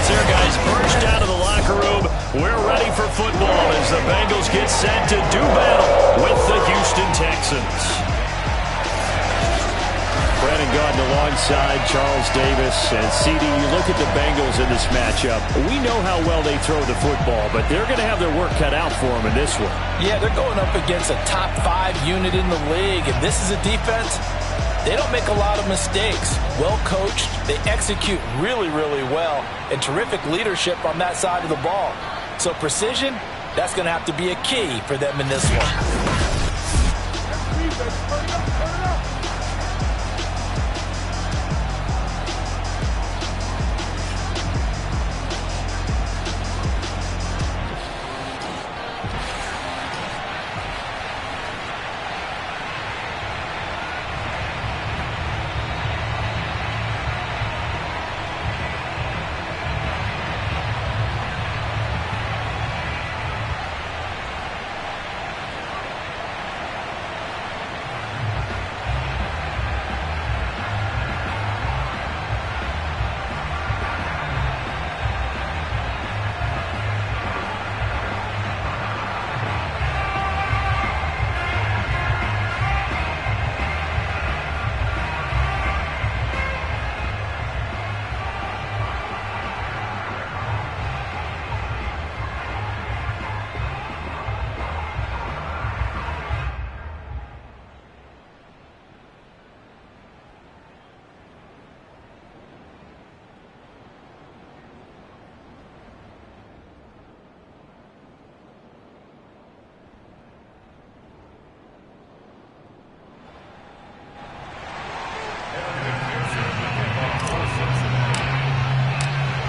their guys burst out of the locker room. We're ready for football as the Bengals get set to do battle with the Houston Texans. Brandon Gaudin alongside Charles Davis. And CD, you look at the Bengals in this matchup. We know how well they throw the football, but they're going to have their work cut out for them in this one. Yeah, they're going up against a top 5 unit in the league, and this is a defense. They don't make a lot of mistakes. Well coached. They execute really, really well. And terrific leadership on that side of the ball. So precision, that's going to have to be a key for them in this one.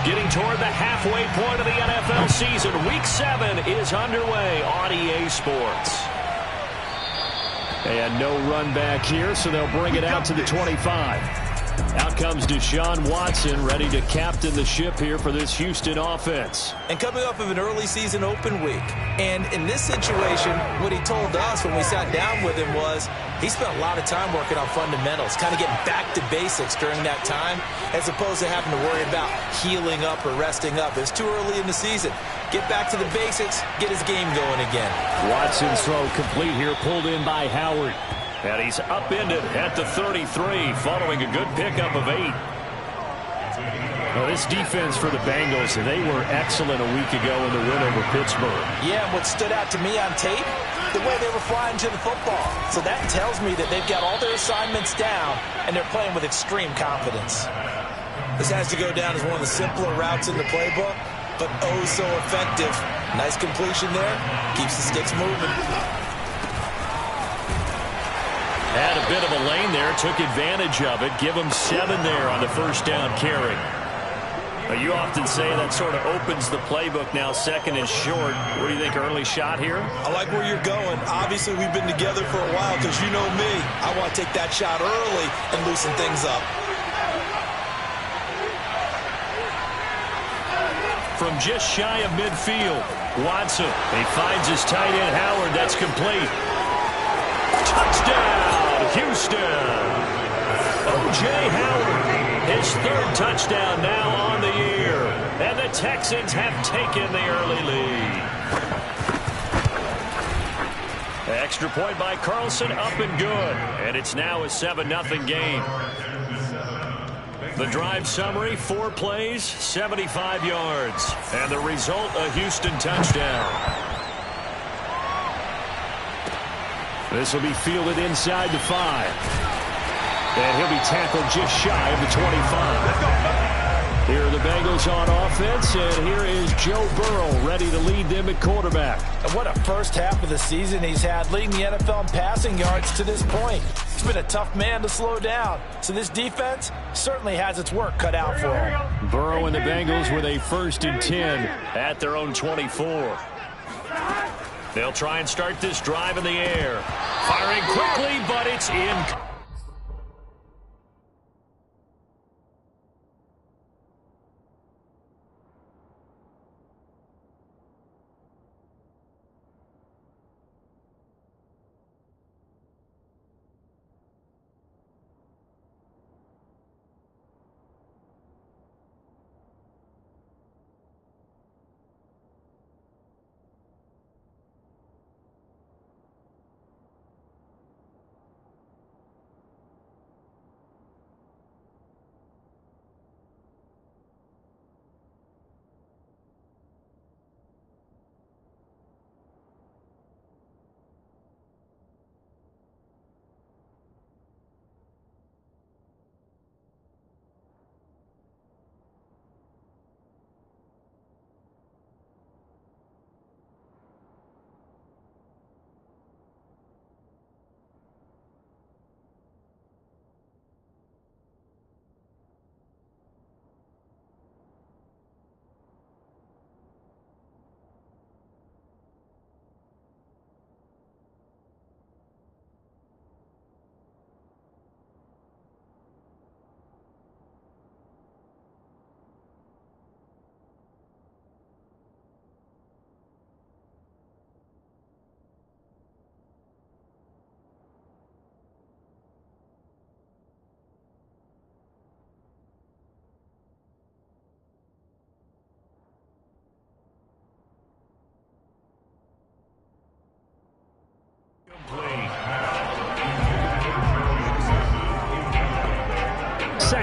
Getting toward the halfway point of the NFL season. Week 7 is underway on EA Sports. And no run back here, so they'll bring it out to the 25. Out comes Deshaun Watson, ready to captain the ship here for this Houston offense. And coming off of an early season open week. And in this situation, what he told us when we sat down with him was he spent a lot of time working on fundamentals, kind of getting back to basics during that time, as opposed to having to worry about healing up or resting up. It's too early in the season. Get back to the basics, get his game going again. Watson's throw complete here, pulled in by Howard. And he's upended at the 33, following a good pickup of 8. Well, this defense for the Bengals, they were excellent a week ago in the win over Pittsburgh. Yeah, and what stood out to me on tape, the way they were flying to the football. So that tells me that they've got all their assignments down, and they're playing with extreme confidence. This has to go down as one of the simpler routes in the playbook, but oh so effective. Nice completion there. Keeps the sticks moving. Had a bit of a lane there, took advantage of it. Give him 7 there on the first down carry. You often say that sort of opens the playbook now, second and short. What do you think, early shot here? I like where you're going. Obviously, we've been together for a while because you know me. I want to take that shot early and loosen things up. From just shy of midfield, Watson. He finds his tight end, Howard. That's complete. Touchdown, Houston. O.J. Howard, his 3rd touchdown now on the year. And the Texans have taken the early lead. Extra point by Carlson, up and good. And it's now a 7-0 game. The drive summary, 4 plays, 75 yards. And the result, a Houston touchdown. This will be fielded inside the 5. And he'll be tackled just shy of the 25. Here are the Bengals on offense, and here is Joe Burrow ready to lead them at quarterback. And what a first half of the season he's had, leading the NFL in passing yards to this point. He's been a tough man to slow down. So this defense certainly has its work cut out for him. Burrow and the Bengals with a 1st and 10 at their own 24. They'll try and start this drive in the air. Firing quickly, but it's in.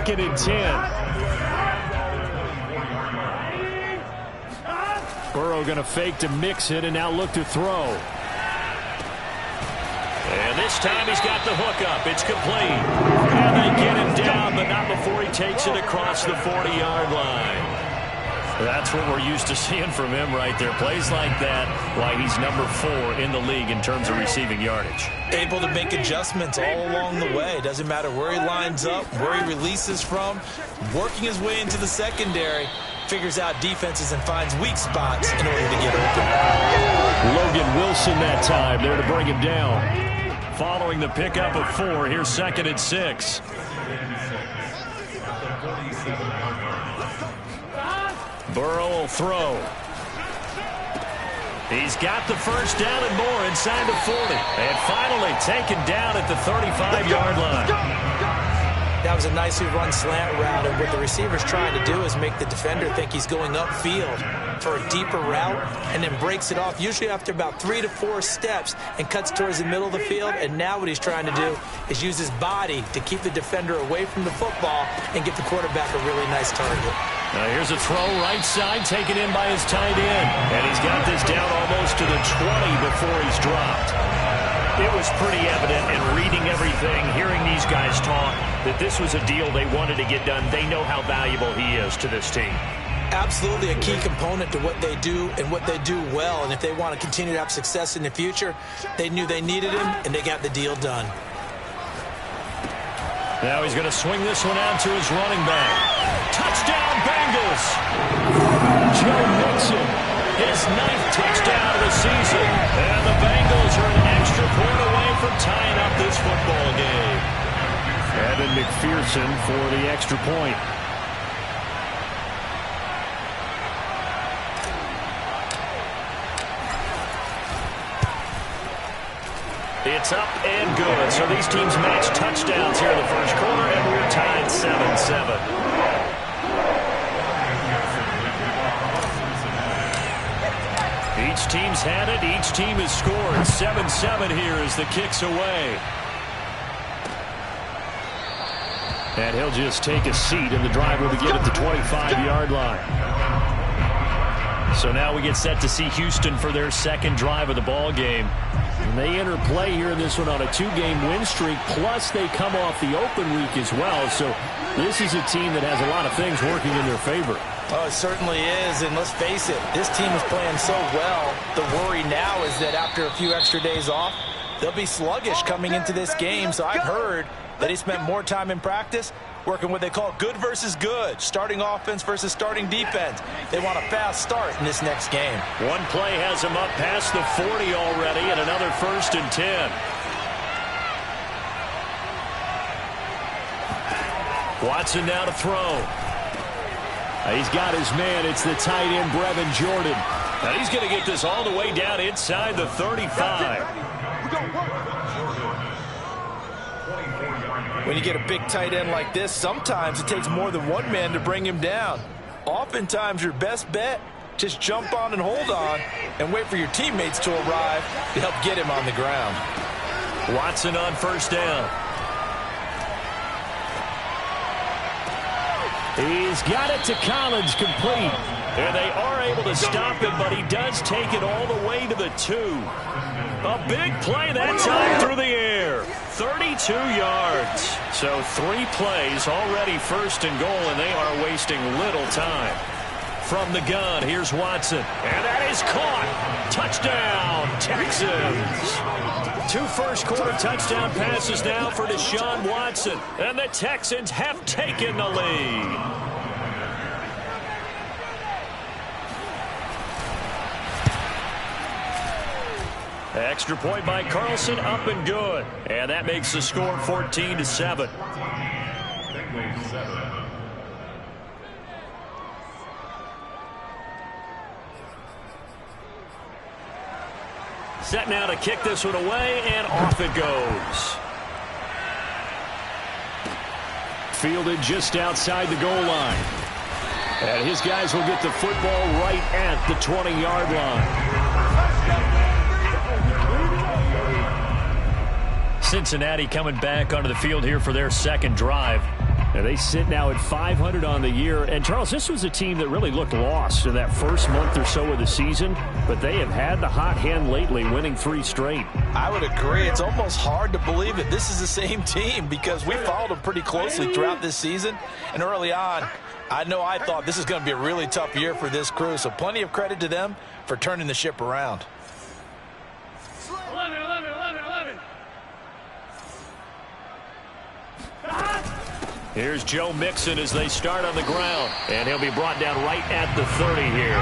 2nd and 10. Burrow going to fake to mix it and now look to throw. And this time he's got the hook up. It's complete. And they get him down, but not before he takes it across the 40-yard line. That's what we're used to seeing from him right there. Plays like that, why he's number 4 in the league in terms of receiving yardage. Able to make adjustments all along the way. Doesn't matter where he lines up, where he releases from. Working his way into the secondary. Figures out defenses and finds weak spots in order to get open. Logan Wilson that time there to bring him down. Following the pickup of 4, here's 2nd and 6. Burrow will throw. He's got the first down and more inside the 40. And finally taken down at the 35-yard line. That was a nicely run slant route, and what the receiver's trying to do is make the defender think he's going upfield for a deeper route and then breaks it off, usually after about 3 to 4 steps, and cuts towards the middle of the field. And now what he's trying to do is use his body to keep the defender away from the football and get the quarterback a really nice target. Now here's a throw right side taken in by his tight end. And he's got this down almost to the 20 before he's dropped. It was pretty evident in reading everything, hearing these guys talk, that this was a deal they wanted to get done. They know how valuable he is to this team. Absolutely a key component to what they do and what they do well. And if they want to continue to have success in the future, they knew they needed him, and they got the deal done. Now he's going to swing this one out to his running back. Touchdown, Bengals! Joe Mixon, his 9th touchdown of the season. And the Bengals are an extra point away from tying up this football game. Evan McPherson for the extra point. It's up and good. So these teams match touchdowns here in the first quarter, and we're tied 7-7. Each team's had it. Each team has scored. 7-7 here as the kick's away. And he'll just take a seat, and the drive will begin at the 25-yard line. So now we get set to see Houston for their second drive of the ball game. And they enter play here in this one on a 2-game win streak, plus they come off the open week as well. So this is a team that has a lot of things working in their favor. Oh, it certainly is, and let's face it, this team is playing so well. The worry now is that after a few extra days off, they'll be sluggish coming into this game. So I've heard that he spent more time in practice working what they call good versus good, starting offense versus starting defense. They want a fast start in this next game. One play has him up past the 40 already, and another 1st and 10. Watson now to throw. He's got his man. It's the tight end, Brevin Jordan. Now he's going to get this all the way down inside the 35. When you get a big tight end like this, sometimes it takes more than one man to bring him down. Oftentimes, your best bet, just jump on and hold on and wait for your teammates to arrive to help get him on the ground. Watson on 1st down. He's got it to Collins, complete. And they are able to stop him, but he does take it all the way to the 2. A big play that time through the air. 32 yards. So 3 plays, already 1st and goal, and they are wasting little time. From the gun, here's Watson. And that is caught. Touchdown, Texans. 2 first-quarter touchdown passes now for Deshaun Watson. And the Texans have taken the lead. Extra point by Carlson, up and good. And that makes the score 14-7. Set now to kick this one away, and off it goes. Fielded just outside the goal line. And his guys will get the football right at the 20-yard line. Cincinnati coming back onto the field here for their second drive. And they sit now at 500 on the year. And, Charles, this was a team that really looked lost in that first month or so of the season. But they have had the hot hand lately, winning 3 straight. I would agree. It's almost hard to believe that this is the same team because we followed them pretty closely throughout this season. And early on, I thought this is going to be a really tough year for this crew. So plenty of credit to them for turning the ship around. 11. Here's Joe Mixon as they start on the ground. And he'll be brought down right at the 30 here.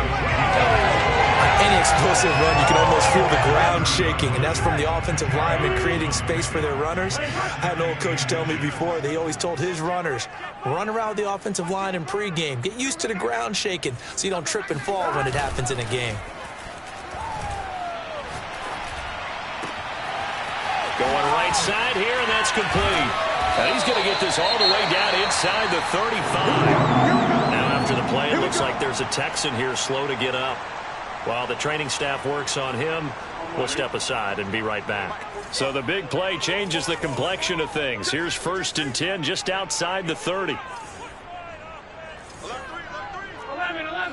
Any explosive run, you can almost feel the ground shaking, and that's from the offensive linemen creating space for their runners. I had an old coach tell me before, they always told his runners, run around the offensive line in pregame. Get used to the ground shaking so you don't trip and fall when it happens in a game. Going right side here, and that's complete. And he's going to get this all the way down inside the 35. Now after the play, it looks like there's a Texan here slow to get up. While the training staff works on him, we'll step aside and be right back. So the big play changes the complexion of things. Here's 1st and 10 just outside the 30. 11.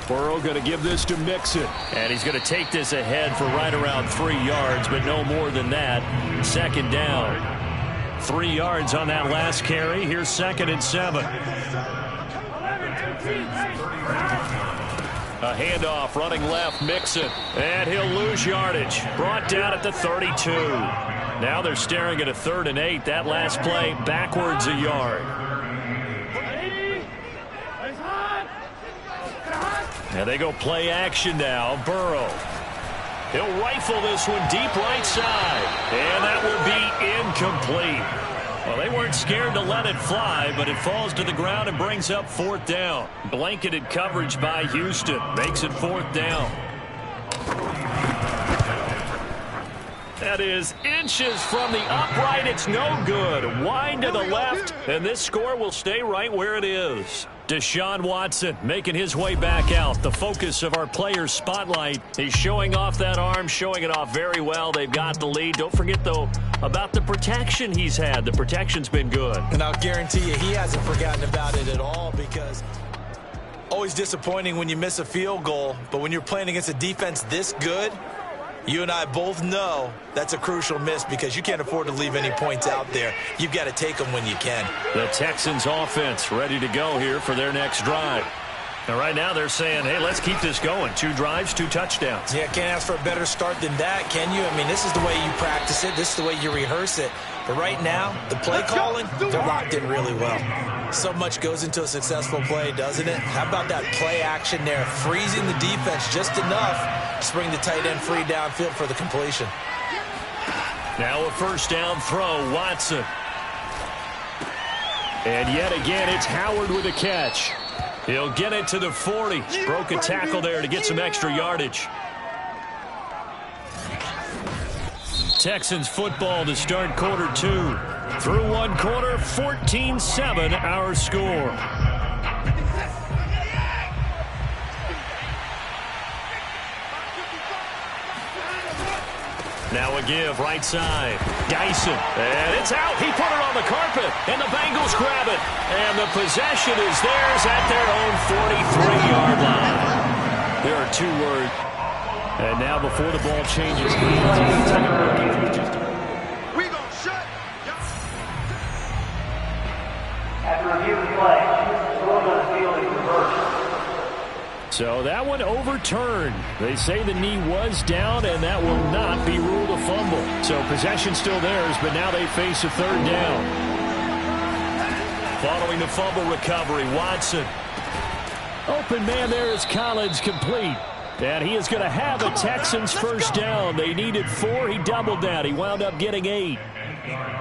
Burrow going to give this to Mixon. And he's going to take this ahead for right around 3 yards, but no more than that. 2nd down. 3 yards on that last carry. Here's 2nd and 7. A handoff running left, Mixon. And he'll lose yardage. Brought down at the 32. Now they're staring at a 3rd and 8. That last play backwards a yard. And they go play action now. Burrow. He'll rifle this one deep right side. And that will be incomplete. Well, they weren't scared to let it fly, but it falls to the ground and brings up 4th down. Blanketed coverage by Houston. Makes it 4th down. That is inches from the upright. It's no good. Wind to the left, and this score will stay right where it is. Deshaun Watson making his way back out. The focus of our players' spotlight. He's showing off that arm, showing it off very well. They've got the lead. Don't forget, though, about the protection he's had. The protection's been good. And I'll guarantee you he hasn't forgotten about it at all because always disappointing when you miss a field goal, but when you're playing against a defense this good, you and I both know that's a crucial miss because you can't afford to leave any points out there. You've got to take them when you can. The Texans offense ready to go here for their next drive. And right now they're saying, hey, let's keep this going. 2 drives, 2 touchdowns. Yeah, can't ask for a better start than that, can you? I mean, this is the way you practice it. This is the way you rehearse it. But right now, the play calling, they're locked in really well. So much goes into a successful play, doesn't it? How about that play action there, freezing the defense just enough to bring the tight end free downfield for the completion. Now a 1st down throw, Watson. And yet again, it's Howard with a catch. He'll get it to the 40. Broke a tackle there to get some extra yardage. Texans football to start quarter 2. Through 1 quarter, 14-7 our score. Now a give right side. Dyson. And it's out. He put it on the carpet. And the Bengals grab it. And the possession is theirs at their own 43-yard line. There are 2 words. And now before the ball changes hands, We gonna shut. After review of play, rules on the field is reversed. So that one overturned. They say the knee was down, and that will not be ruled a fumble. So possession still theirs, but now they face a 3rd down. Following the fumble recovery, Watson. Open man there is Collins, complete. And he is going to have a Texans 1st down. They needed 4. He doubled that. He wound up getting 8.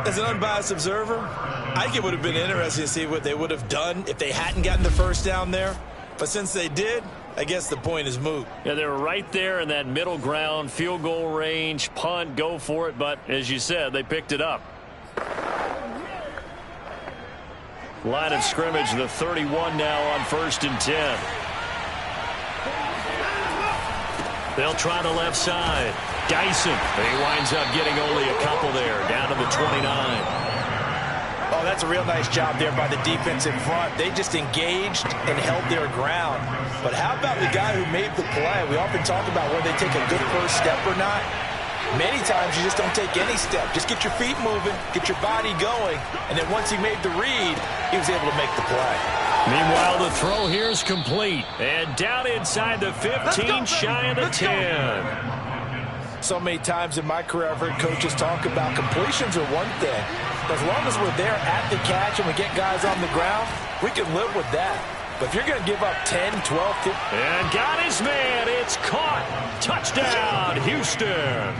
As an unbiased observer, I think it would have been interesting to see what they would have done if they hadn't gotten the 1st down there. But since they did, I guess the point is moot. Yeah, they were right there in that middle ground, field goal range, punt, go for it. But as you said, they picked it up. Line of scrimmage, the 31 now on 1st and 10. They'll try the left side. Dyson. He winds up getting only a couple there, down to the 29. that's a real nice job there by the defense in front. They just engaged and held their ground. But how about the guy who made the play? We often talk about whether they take a good first step or not. Many times you just don't take any step. Just get your feet moving, get your body going, and then once he made the read, he was able to make the play. Meanwhile, the throw here is complete. And down inside the 15, shy of the 10. So many times in my career, I've heard coaches talk about completions are one thing. As long as we're there at the catch and we get guys on the ground, we can live with that. But if you're going to give up 10, 12, 15... And got his man. It's caught. Touchdown, Houston.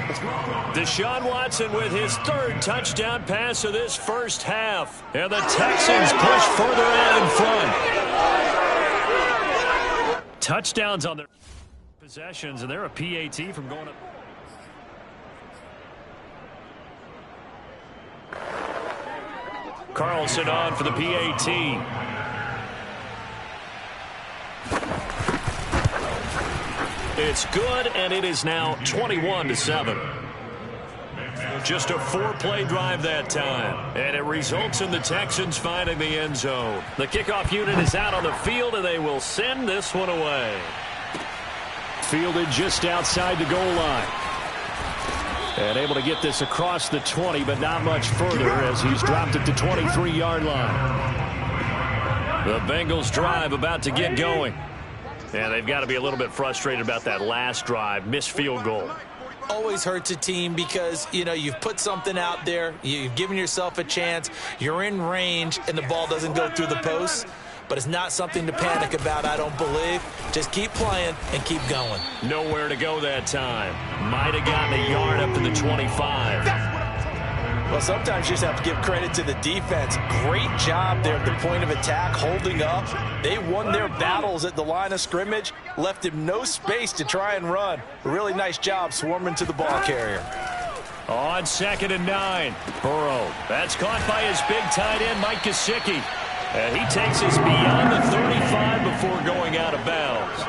Deshaun Watson with his third touchdown pass of this first half. And the Texans push further out in front. Touchdowns on their possessions, and they're a PAT from going up. Carlson on for the PAT. It's good, and it is now 21-7. Just a four-play drive that time, and it results in the Texans finding the end zone. The kickoff unit is out on the field, and they will send this one away. Fielded just outside the goal line. And able to get this across the 20, but not much further as he's dropped at the 23-yard line. The Bengals drive about to get going. And they've got to be a little bit frustrated about that last drive, missed field goal. Always hurts a team because, you know, you've put something out there, you've given yourself a chance, you're in range, and the ball doesn't go through the post. But it's not something to panic about, I don't believe. Just keep playing and keep going. Nowhere to go that time. Might have gotten a yard up to the 25. Well, sometimes you just have to give credit to the defense. Great job there at the point of attack, holding up. They won their battles at the line of scrimmage, left him no space to try and run. A really nice job swarming to the ball carrier. On 2nd and 9, Burrow. That's caught by his big tight end, Mike Gesicki. And he takes us beyond the 35 before going out of bounds.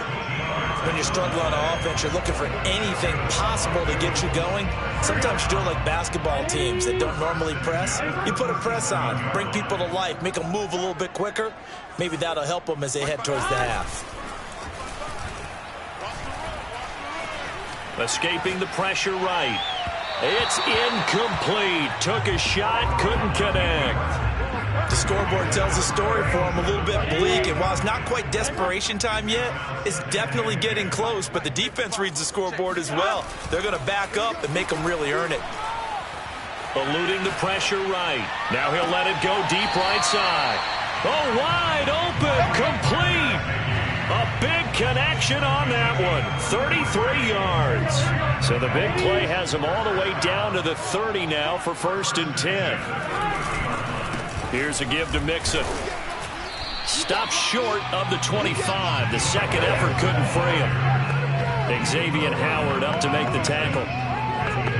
When you're struggling on offense, you're looking for anything possible to get you going. Sometimes you're doing like basketball teams that don't normally press. You put a press on, bring people to life, make them move a little bit quicker. Maybe that'll help them as they head towards the half. Escaping the pressure right. It's incomplete. Took a shot, couldn't connect. The scoreboard tells a story for him, a little bit bleak, and while it's not quite desperation time yet, it's definitely getting close, but the defense reads the scoreboard as well. They're going to back up and make them really earn it. Eluding the pressure right. Now he'll let it go deep right side. Oh, wide open, complete. A big connection on that one, 33 yards. So the big play has him all the way down to the 30 now for 1st and 10. Here's a give to Mixon. Stopped short of the 25. The second effort couldn't free him. Xavier Howard up to make the tackle.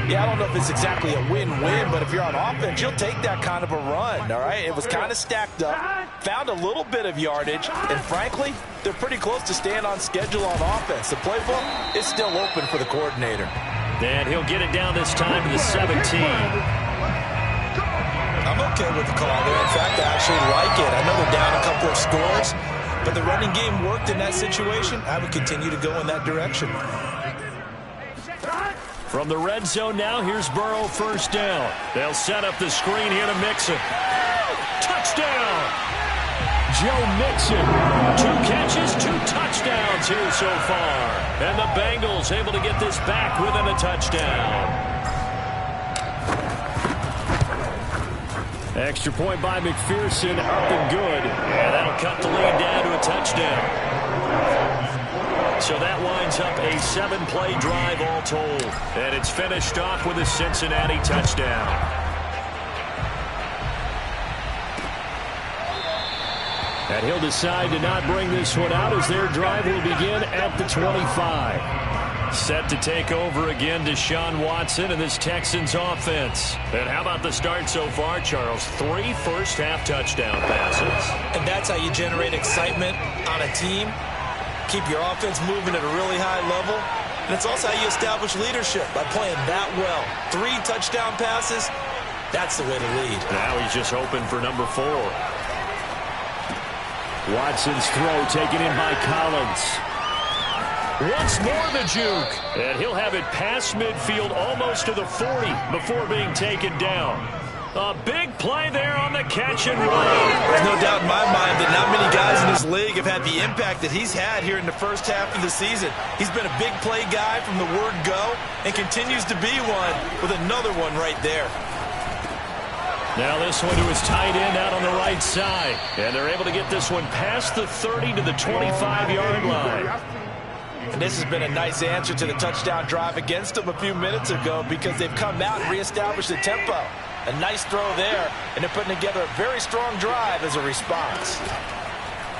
Yeah, I don't know if it's exactly a win-win, but if you're on offense, you'll take that kind of a run, all right? It was kind of stacked up, found a little bit of yardage, and frankly, they're pretty close to staying on schedule on offense. The playbook is still open for the coordinator. And he'll get it down this time to the 17. I'm okay with the call there. In fact, I actually like it. I know they're down a couple of scores, but the running game worked in that situation. I would continue to go in that direction. From the red zone now, here's Burrow, 1st down. They'll set up the screen here to Mixon. Touchdown! Joe Mixon. 2 catches, 2 touchdowns here so far. And the Bengals able to get this back within a touchdown. Extra point by McPherson, up and good. And that'll cut the lead down to a touchdown. So that winds up a 7-play drive all told. And it's finished off with a Cincinnati touchdown. And he'll decide to not bring this one out as their drive will begin at the 25. Set to take over again, Deshaun Watson and this Texans offense. And how about the start so far, Charles? 3 first-half touchdown passes. And that's how you generate excitement on a team. Keep your offense moving at a really high level. And it's also how you establish leadership by playing that well. 3 touchdown passes. That's the way to lead. Now he's just hoping for number 4. Watson's throw taken in by Collins. Once more the juke. And he'll have it past midfield almost to the 40 before being taken down. A big play there on the catch and run. There's no doubt in my mind that not many guys in this league have had the impact that he's had here in the first half of the season. He's been a big play guy from the word go and continues to be one with another one right there. Now this one to his tight end out on the right side. And they're able to get this one past the 30 to the 25-yard line. And this has been a nice answer to the touchdown drive against them a few minutes ago because they've come out and reestablished the tempo. A nice throw there, and they're putting together a very strong drive as a response.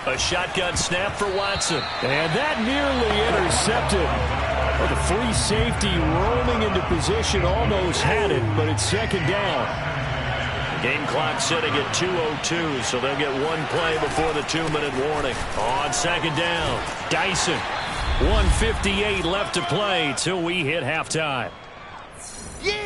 A shotgun snap for Watson. And that nearly intercepted. Well, the free safety roaming into position almost had it, but it's second down. Game clock sitting at 2:02, so they'll get one play before the 2-minute warning. On second down, Dyson. 1:58 left to play till we hit halftime. Yeah!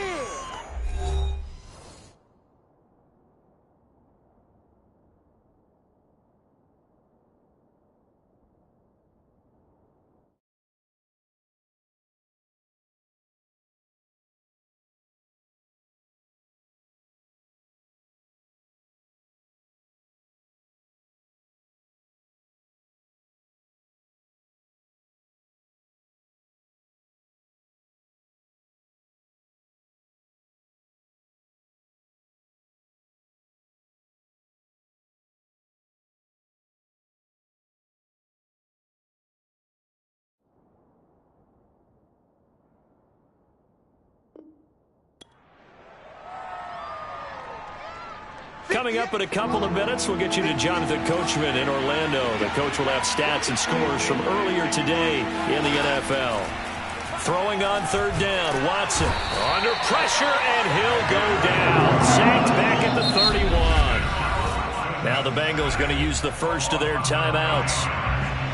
Coming up in a couple of minutes, we'll get you to Jonathan Coachman in Orlando. The coach will have stats and scores from earlier today in the NFL. Throwing on third down, Watson under pressure, and he'll go down. Sacked back at the 31. Now the Bengals going to use the first of their timeouts.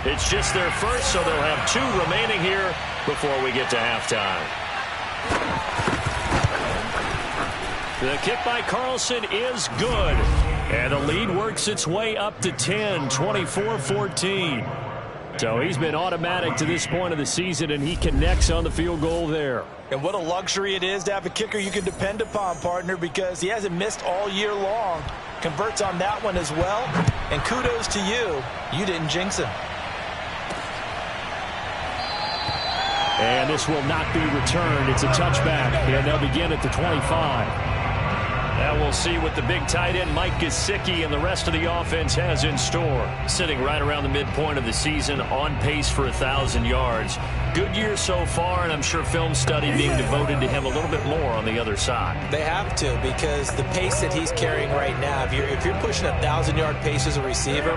It's just their first, so they'll have 2 remaining here before we get to halftime. The kick by Carlson is good. And the lead works its way up to 10, 24-14. So he's been automatic to this point of the season, and he connects on the field goal there. And what a luxury it is to have a kicker you can depend upon, partner, because he hasn't missed all year long. Converts on that one as well. And kudos to you. You didn't jinx him. And this will not be returned. It's a touchback, and they'll begin at the 25. Now we'll see what the big tight end Mike Gesicki and the rest of the offense has in store. Sitting right around the midpoint of the season, on pace for 1,000 yards. Good year so far, and I'm sure film study being devoted to him a little bit more on the other side. They have to, because the pace that he's carrying right now, if you're pushing 1,000-yard pace as a receiver,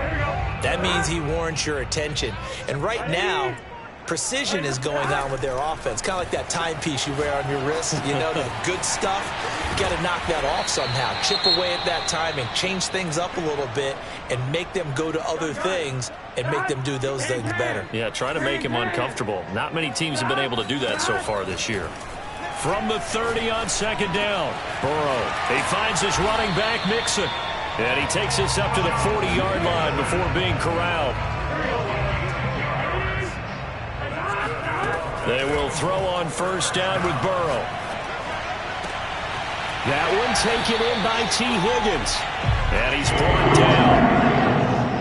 that means he warrants your attention. And right now, precision is going on with their offense. Kind of like that timepiece you wear on your wrist. You know, the good stuff. You got to knock that off somehow. Chip away at that timing. Change things up a little bit and make them go to other things and make them do those things better. Yeah, try to make him uncomfortable. Not many teams have been able to do that so far this year. From the 30 on second down, Burrow. He finds his running back, Mixon. And he takes us up to the 40-yard line before being corralled. They will throw on first down with Burrow. That one taken in by T. Higgins. And he's brought down.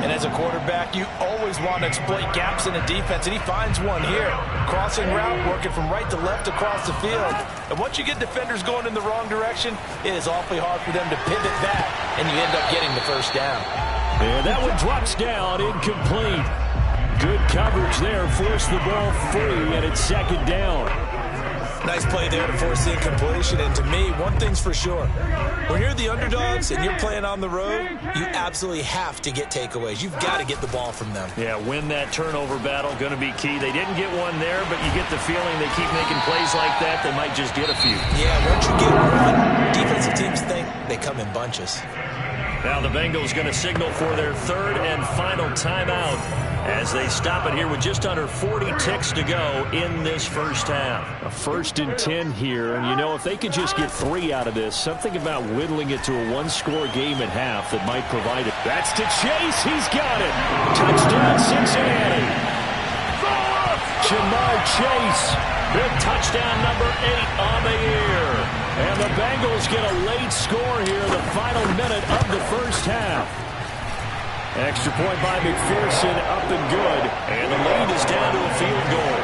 And as a quarterback, you always want to exploit gaps in the defense, and he finds one here. Crossing route, working from right to left across the field. And once you get defenders going in the wrong direction, it is awfully hard for them to pivot back, and you end up getting the first down. And that one drops down, incomplete. Good coverage there, forced the ball free, and it's second down. Nice play there to force the incompletion, and to me, one thing's for sure. When you're the underdogs and you're playing on the road, you absolutely have to get takeaways. You've got to get the ball from them. Yeah, win that turnover battle, going to be key. They didn't get one there, but you get the feeling they keep making plays like that, they might just get a few. Yeah, once you get one, defensive teams think they come in bunches. Now the Bengals going to signal for their third and final timeout as they stop it here with just under 40 ticks to go in this first half. A 1st and 10 here, and you know, if they could just get 3 out of this, something about whittling it to a one-score game at half that might provide it. That's to Chase. He's got it. Touchdown, Cincinnati. Jamar Chase. Big touchdown number 8 on the year. And the Bengals get a late score here in the final minute of the first half. Extra point by McPherson, up and good. And the lead is down to a field goal.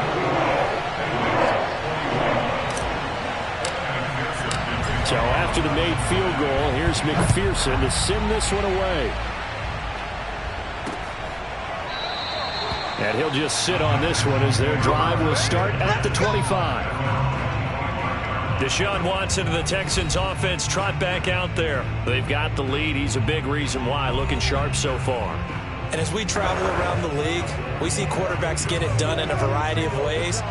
So after the made field goal, here's McPherson to send this one away. And he'll just sit on this one as their drive will start at the 25. Deshaun Watson and the Texans offense trot back out there. They've got the lead. He's a big reason why. Looking sharp so far. And as we travel around the league, we see quarterbacks get it done in a variety of ways.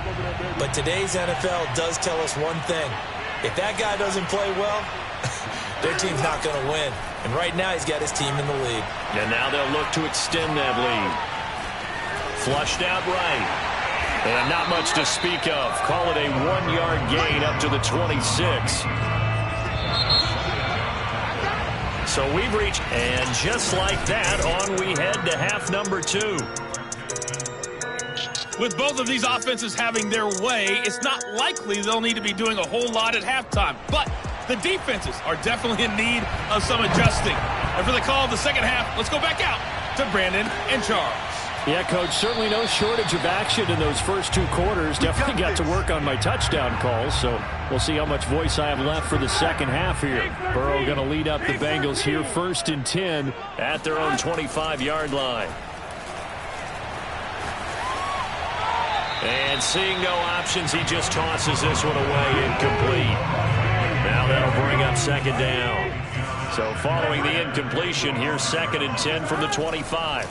But today's NFL does tell us one thing. If that guy doesn't play well, their team's not going to win. And right now he's got his team in the lead. And now they'll look to extend that lead. Flushed out right. And not much to speak of. Call it a 1-yard gain up to the 26. So we've reached, and just like that, on we head to half number 2. With both of these offenses having their way, it's not likely they'll need to be doing a whole lot at halftime. But the defenses are definitely in need of some adjusting. And for the call of the second half, let's go back out to Brandon and Charles. Yeah, Coach, certainly no shortage of action in those first 2 quarters. Definitely got to work on my touchdown calls, so we'll see how much voice I have left for the second half here. Burrow going to lead up the Bengals here, 1st and 10 at their own 25-yard line. And seeing no options, he just tosses this one away, incomplete. Now that'll bring up 2nd down. So following the incompletion, here's 2nd and 10 from the 25.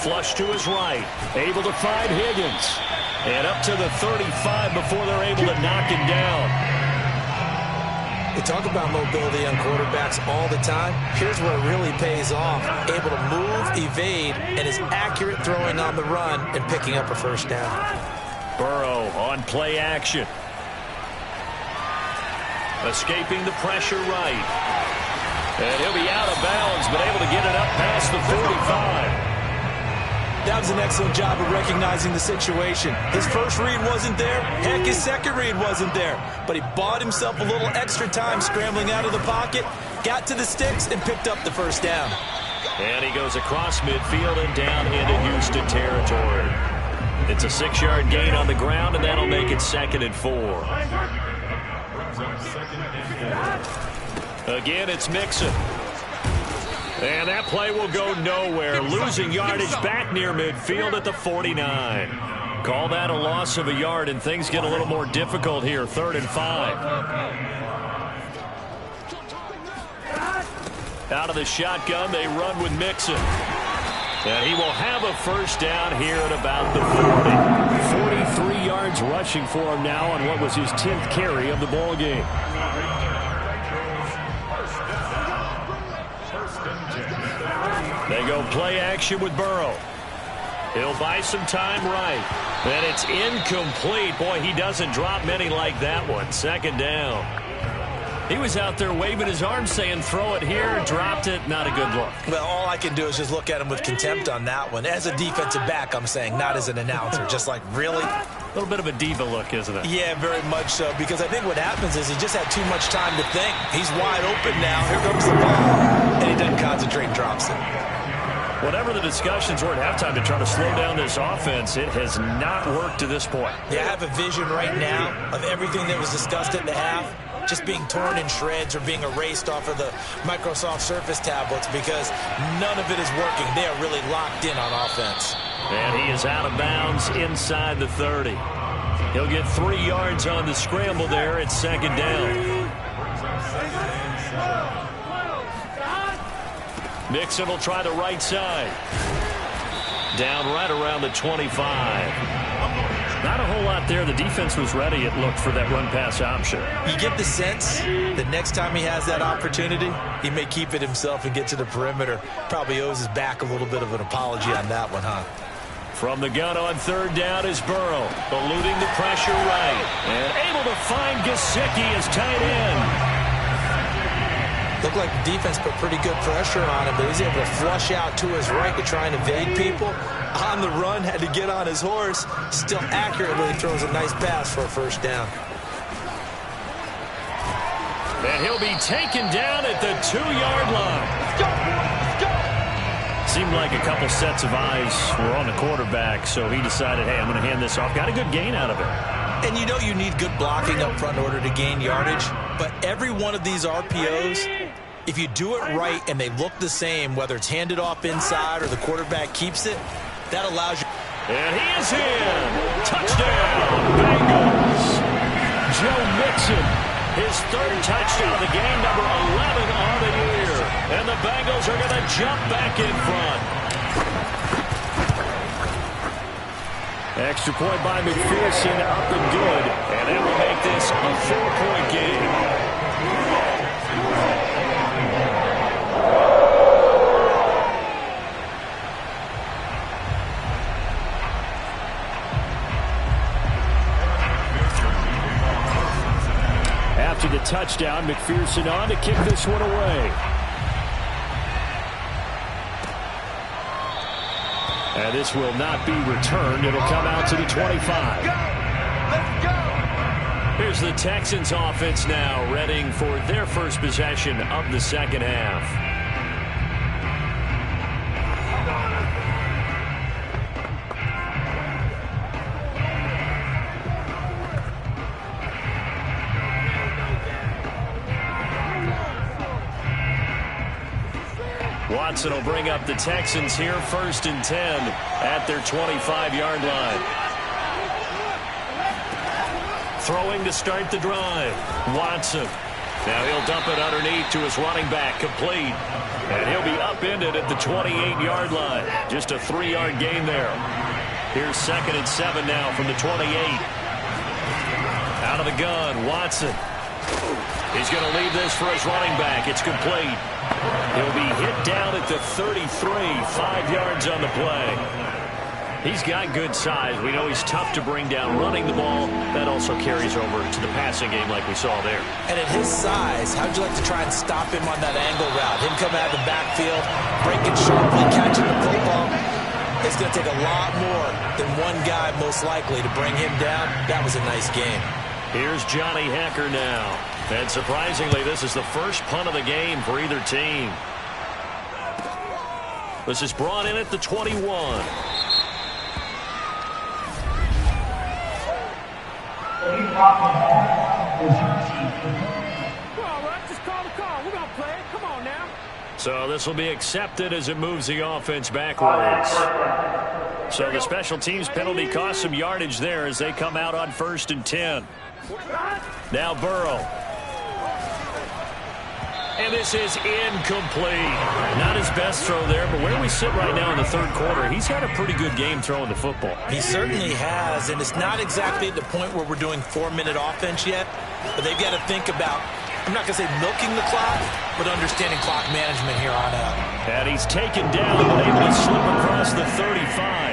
Flush to his right. Able to find Higgins. And up to the 35 before they're able to knock him down. We talk about mobility on quarterbacks all the time. Here's where it really pays off. Able to move, evade, and is accurate throwing on the run and picking up a 1st down. Burrow on play action. Escaping the pressure right. And he'll be out of bounds, but able to get it up past the 45. That was an excellent job of recognizing the situation. His first read wasn't there. Heck, his second read wasn't there. But he bought himself a little extra time scrambling out of the pocket, got to the sticks, and picked up the 1st down. And he goes across midfield and down into Houston territory. It's a 6-yard gain on the ground, and that'll make it 2nd and 4. Again, it's Mixon. And that play will go nowhere. Losing yardage back near midfield at the 49. Call that a loss of a yard, and things get a little more difficult here. 3rd and 5. Out of the shotgun, they run with Mixon. And he will have a 1st down here at about the 40. 43 yards rushing for him now on what was his 10th carry of the ball game. They go play action with Burrow. He'll buy some time right. And it's incomplete. Boy, he doesn't drop many like that one. 2nd down. He was out there waving his arms saying, throw it here, dropped it. Not a good look. Well, all I can do is just look at him with contempt on that one. As a defensive back, I'm saying, not as an announcer. Just like, really? A little bit of a diva look, isn't it? Yeah, very much so. Because I think what happens is he just had too much time to think. He's wide open now. Here comes the ball. And he doesn't concentrate and drops it. Whatever the discussions were at halftime to try to slow down this offense, it has not worked to this point. Yeah, I have a vision right now of everything that was discussed at the half just being torn in shreds or being erased off of the Microsoft Surface tablets because none of it is working. They are really locked in on offense. And he is out of bounds inside the 30. He'll get 3 yards on the scramble there at 2nd down. Mixon will try the right side. Down right around the 25. Not a whole lot there. The defense was ready, it looked, for that run-pass option. You get the sense that next time he has that opportunity, he may keep it himself and get to the perimeter. Probably owes his back a little bit of an apology on that one, huh? From the gun on third down is Burrow, eluding the pressure right, and able to find Gesicki as tight end. Looked like the defense put pretty good pressure on him, but he's able to flush out to his right to try and evade people. On the run, had to get on his horse. Still accurately throws a nice pass for a first down. And he'll be taken down at the 2-yard line. Let's go, let's go. Seemed like a couple sets of eyes were on the quarterback, so he decided, hey, I'm going to hand this off. Got a good gain out of it. And you know you need good blocking up front in order to gain yardage, but every one of these RPOs, if you do it right and they look the same, whether it's handed off inside or the quarterback keeps it, that allows you. And he is in. Touchdown, Bengals. Joe Mixon, his third touchdown of the game, number 11 on the year. And the Bengals are going to jump back in front. Extra point by McPherson, up and good. And that will make this a 4-point game. After the touchdown, McPherson on to kick this one away. And this will not be returned. It'll come out to the 25. Let's go! Here's the Texans offense now, readying for their first possession of the second half. Watson will bring up the Texans here, 1st and 10 at their 25-yard line. Throwing to start the drive. Watson. Now he'll dump it underneath to his running back, complete. And he'll be upended at the 28-yard line. Just a 3-yard gain there. Here's 2nd and 7 now from the 28. Out of the gun, Watson. He's going to leave this for his running back. It's complete. He'll be hit down at the 33, 5 yards on the play. He's got good size. We know he's tough to bring down running the ball. That also carries over to the passing game like we saw there. And at his size, how'd you like to try and stop him on that angle route? Him coming out of the backfield, breaking sharply, catching the football. It's going to take a lot more than one guy, most likely, to bring him down. That was a nice game. Here's Johnny Hecker now. And surprisingly, this is the first punt of the game for either team. This is brought in at the 21. All right, just call the call. We're going to play it. Come on now. So this will be accepted as it moves the offense backwards. So the special teams penalty cost some yardage there as they come out on 1st and 10. Now Burrow. And this is incomplete. Not his best throw there, but where we sit right now in the 3rd quarter, he's had a pretty good game throwing the football. He certainly has, and it's not exactly at the point where we're doing 4-minute offense yet, but they've got to think about, I'm not going to say milking the clock, but understanding clock management here on out. And he's taken down and able to slip across the 35.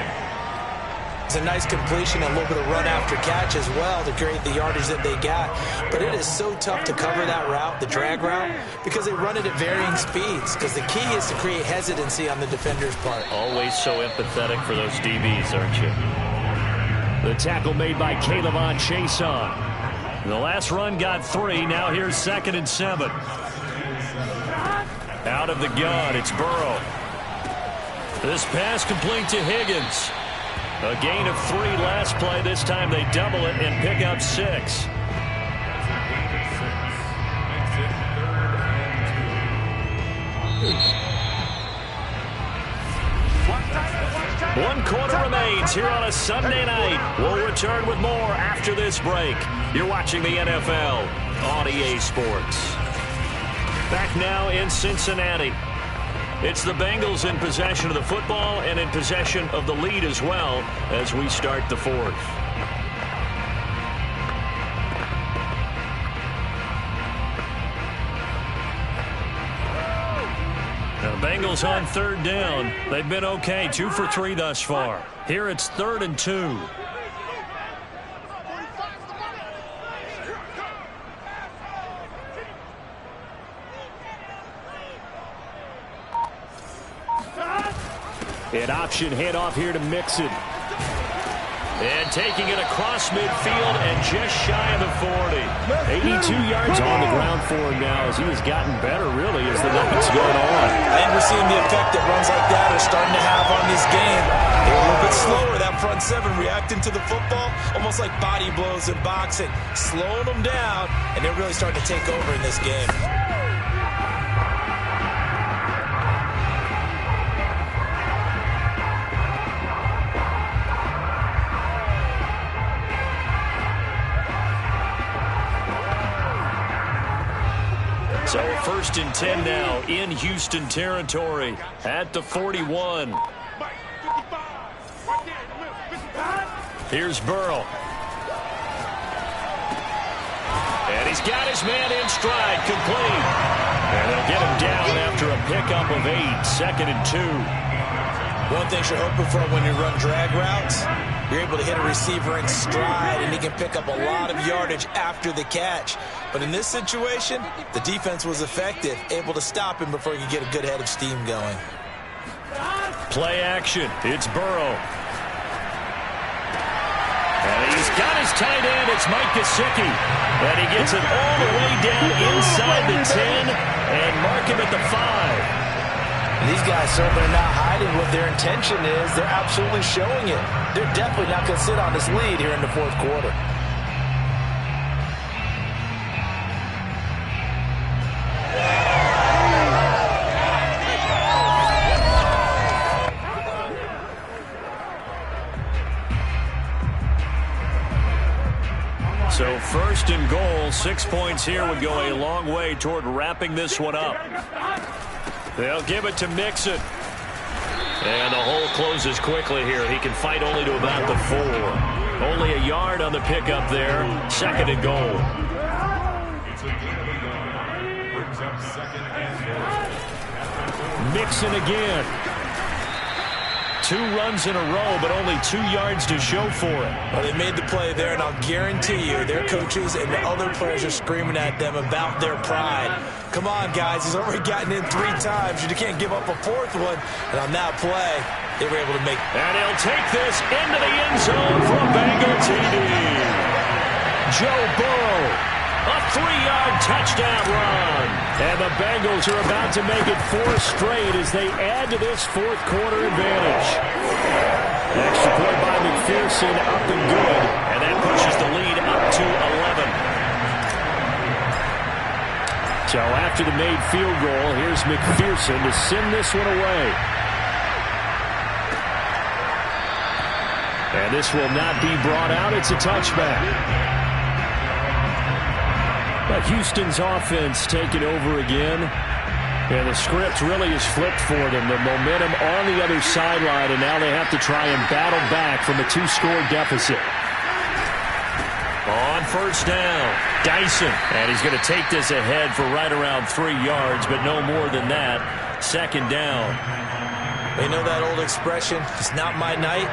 It's a nice completion, a little bit of run after catch as well to create the yardage that they got. But it is so tough to cover that route, the drag route, because they run it at varying speeds. Because the key is to create hesitancy on the defender's part. Always so empathetic for those DBs, aren't you? The tackle made by Caleb Chason. The last run got 3. Now here's 2nd and 7. Out of the gun, it's Burrow. This pass complete to Higgins. A gain of 3 last play. This time they double it and pick up 6. One quarter remains here on a Sunday night. We'll return with more after this break. You're watching the NFL on EA Sports. Back now in Cincinnati. It's the Bengals in possession of the football and in possession of the lead as well as we start the 4th. Bengals on third down. They've been okay, 2 for 3 thus far. Here it's 3rd and 2. An option handoff here to Mixon. And taking it across midfield and just shy of the 40. 82 yards on the ground for him now as he has gotten better, really, as the night's going on. And we're seeing the effect that runs like that are starting to have on this game. They're a little bit slower, that front seven, reacting to the football, almost like body blows in boxing, slowing them down, and they're really starting to take over in this game. So 1st and 10 now in Houston territory at the 41. Here's Burrow. And he's got his man in stride, complete. And they'll get him down after a pickup of 8, 2nd and 2. One thing you're hoping for when you run drag routes, you're able to hit a receiver in stride, and he can pick up a lot of yardage after the catch. But in this situation, the defense was effective, able to stop him before he could get a good head of steam going. Play action. It's Burrow. And he's got his tight end. It's Mike Gesicki. And he gets it all the way down inside the 10 and mark him at the 5. These guys certainly are not hiding what their intention is. They're absolutely showing it. They're definitely not going to sit on this lead here in the 4th quarter. So 1st and goal, 6 points here would go a long way toward wrapping this one up. They'll give it to Mixon. And the hole closes quickly here. He can fight only to about the 4. Only a yard on the pickup there. 2nd and goal. Mixon again. 2 runs in a row, but only 2 yards to show for it. Well, they made the play there, and I'll guarantee you their coaches and the other players are screaming at them about their pride. Come on, guys. He's already gotten in 3 times. You can't give up a 4th one. And on that play, they were able to make. And he'll take this into the end zone for a Bengal TD. Joe Burrow, a 3-yard touchdown run. And the Bengals are about to make it 4 straight as they add to this 4th quarter advantage. Extra point by McPherson, up and good. And that pushes the lead up to 11. So after the made field goal, here's McPherson to send this one away. And this will not be brought out. It's a touchback. But Houston's offense taking over again. And the script really is flipped for them. The momentum on the other sideline, and now they have to try and battle back from a 2-score deficit. On 1st down, Dyson. And he's going to take this ahead for right around 3 yards, but no more than that. 2nd down. You know that old expression, it's not my night?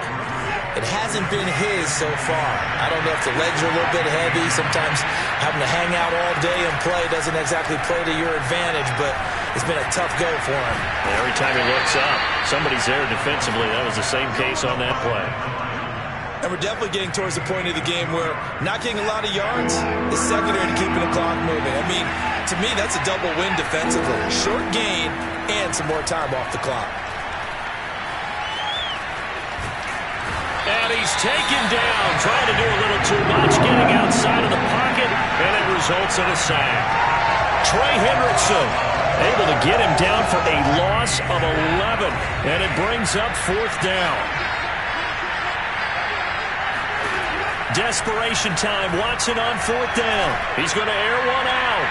It hasn't been his so far. I don't know if the legs are a little bit heavy. Sometimes having to hang out all day and play doesn't exactly play to your advantage, but it's been a tough go for him. Every time he looks up, somebody's there defensively. That was the same case on that play. And we're definitely getting towards the point of the game where not getting a lot of yards is secondary to keeping the clock moving. I mean, to me, that's a double win defensively. Short gain and some more time off the clock. And he's taken down, trying to do a little too much, getting outside of the pocket, and it results in a sack. Trey Hendrickson able to get him down for a loss of 11, and it brings up 4th down. Desperation time. Watson on 4th down. He's going to air one out.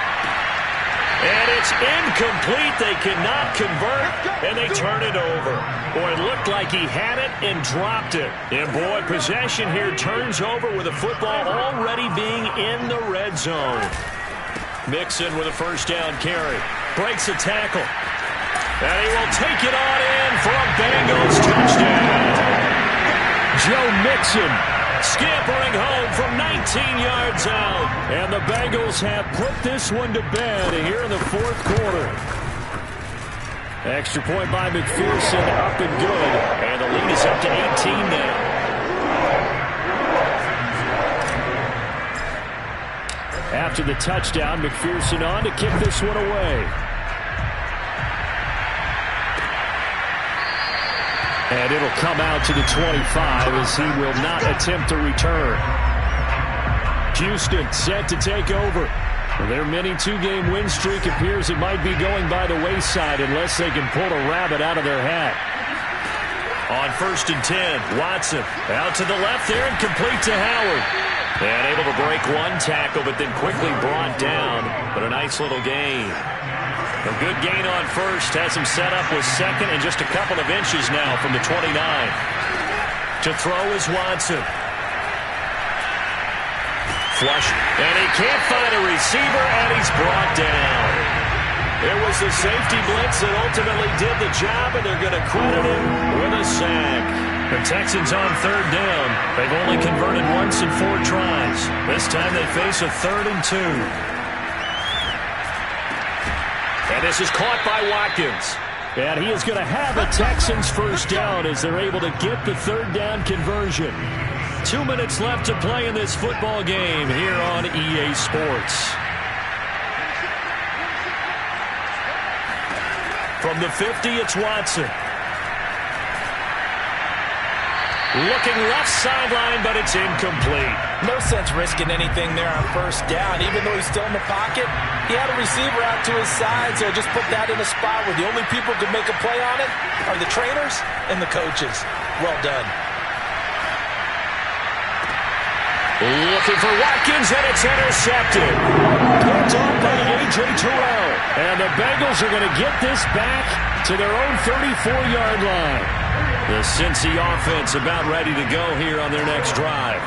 And it's incomplete. They cannot convert, and they turn it over. Boy, it looked like he had it and dropped it. And, boy, possession here turns over with the football already being in the red zone. Mixon with a 1st down carry. Breaks a tackle. And he will take it on in for a Bengals touchdown. Joe Mixon Scampering home from 19 yards out. And the Bengals have put this one to bed here in the fourth quarter. Extra point by McPherson, up and good. And the lead is up to 18 now. After the touchdown, McPherson on to kick this one away. And it'll come out to the 25 as he will not attempt to return. Houston set to take over. Their mini two-game win streak appears it might be going by the wayside unless they can pull a rabbit out of their hat. On 1st and 10, Watson out to the left there and complete to Howard. And able to break one tackle, but then quickly brought down. But a nice little gain. A good gain on first. Has him set up with second and just a couple of inches now from the 29. To throw is Watson. Flush. And he can't find a receiver, and he's brought down. It was the safety blitz that ultimately did the job, and they're going to credit him with a sack. The Texans on 3rd down. They've only converted once in 4 tries. This time they face a 3rd and 2. And this is caught by Watkins. And he is going to have a Texans first down as they're able to get the 3rd down conversion. 2 minutes left to play in this football game here on EA Sports. From the 50, it's Watson. Looking left sideline, but it's incomplete. No sense risking anything there on first down. Even though he's still in the pocket, he had a receiver out to his side, so just put that in a spot where the only people who can make a play on it are the trainers and the coaches. Well done. Looking for Watkins, and it's intercepted. Picked off by A.J. Terrell. And the Bengals are going to get this back to their own 34-yard line. The Cincy offense about ready to go here on their next drive.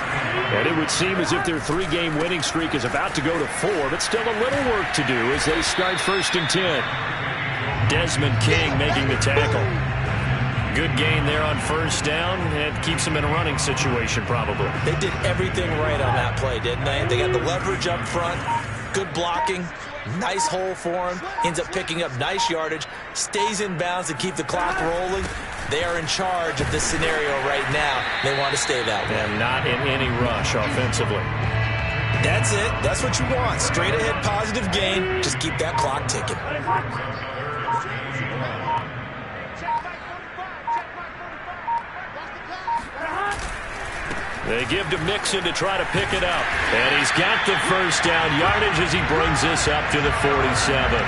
And it would seem as if their 3-game winning streak is about to go to 4, but still a little work to do as they start 1st and 10. Desmond King making the tackle. Good gain there on first down, and keeps them in a running situation probably. They did everything right on that play, didn't they? They got the leverage up front, good blocking, nice hole for him, ends up picking up nice yardage, stays in bounds to keep the clock rolling. They are in charge of this scenario right now. They want to stay that way. And not in any rush offensively. That's it. That's what you want. Straight ahead positive gain. Just keep that clock ticking. They give to Mixon to try to pick it up. And he's got the first down yardage as he brings this up to the 47.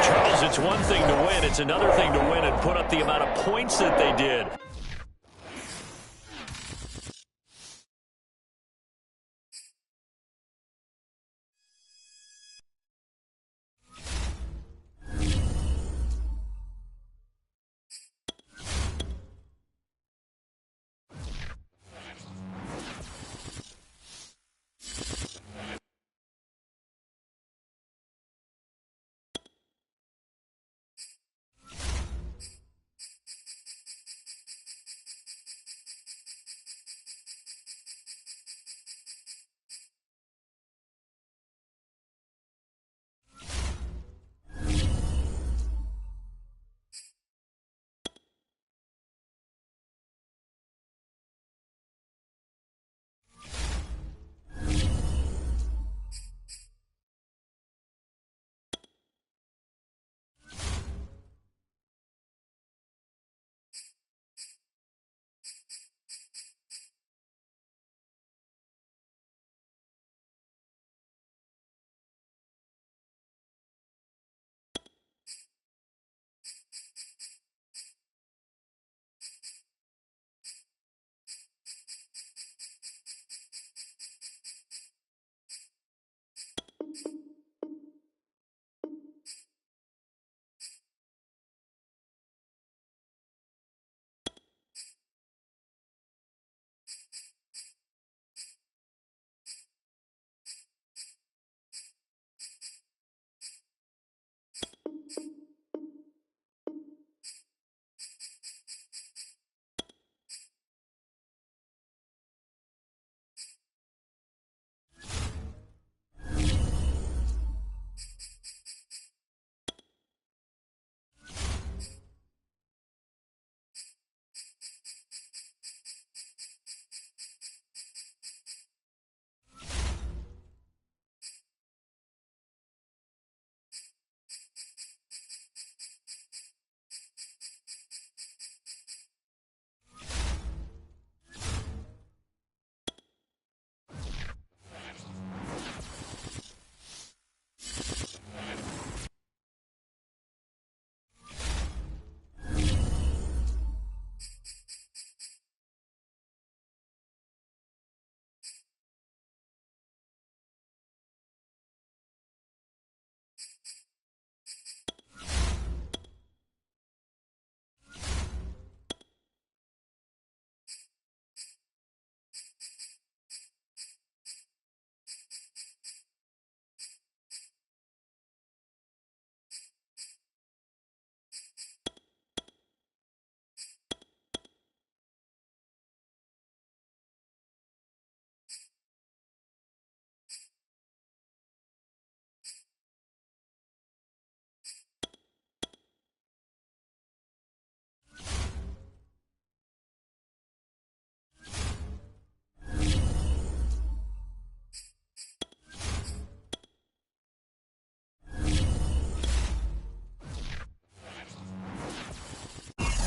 Charles, it's one thing to win. It's another thing to win and put up the amount of points that they did.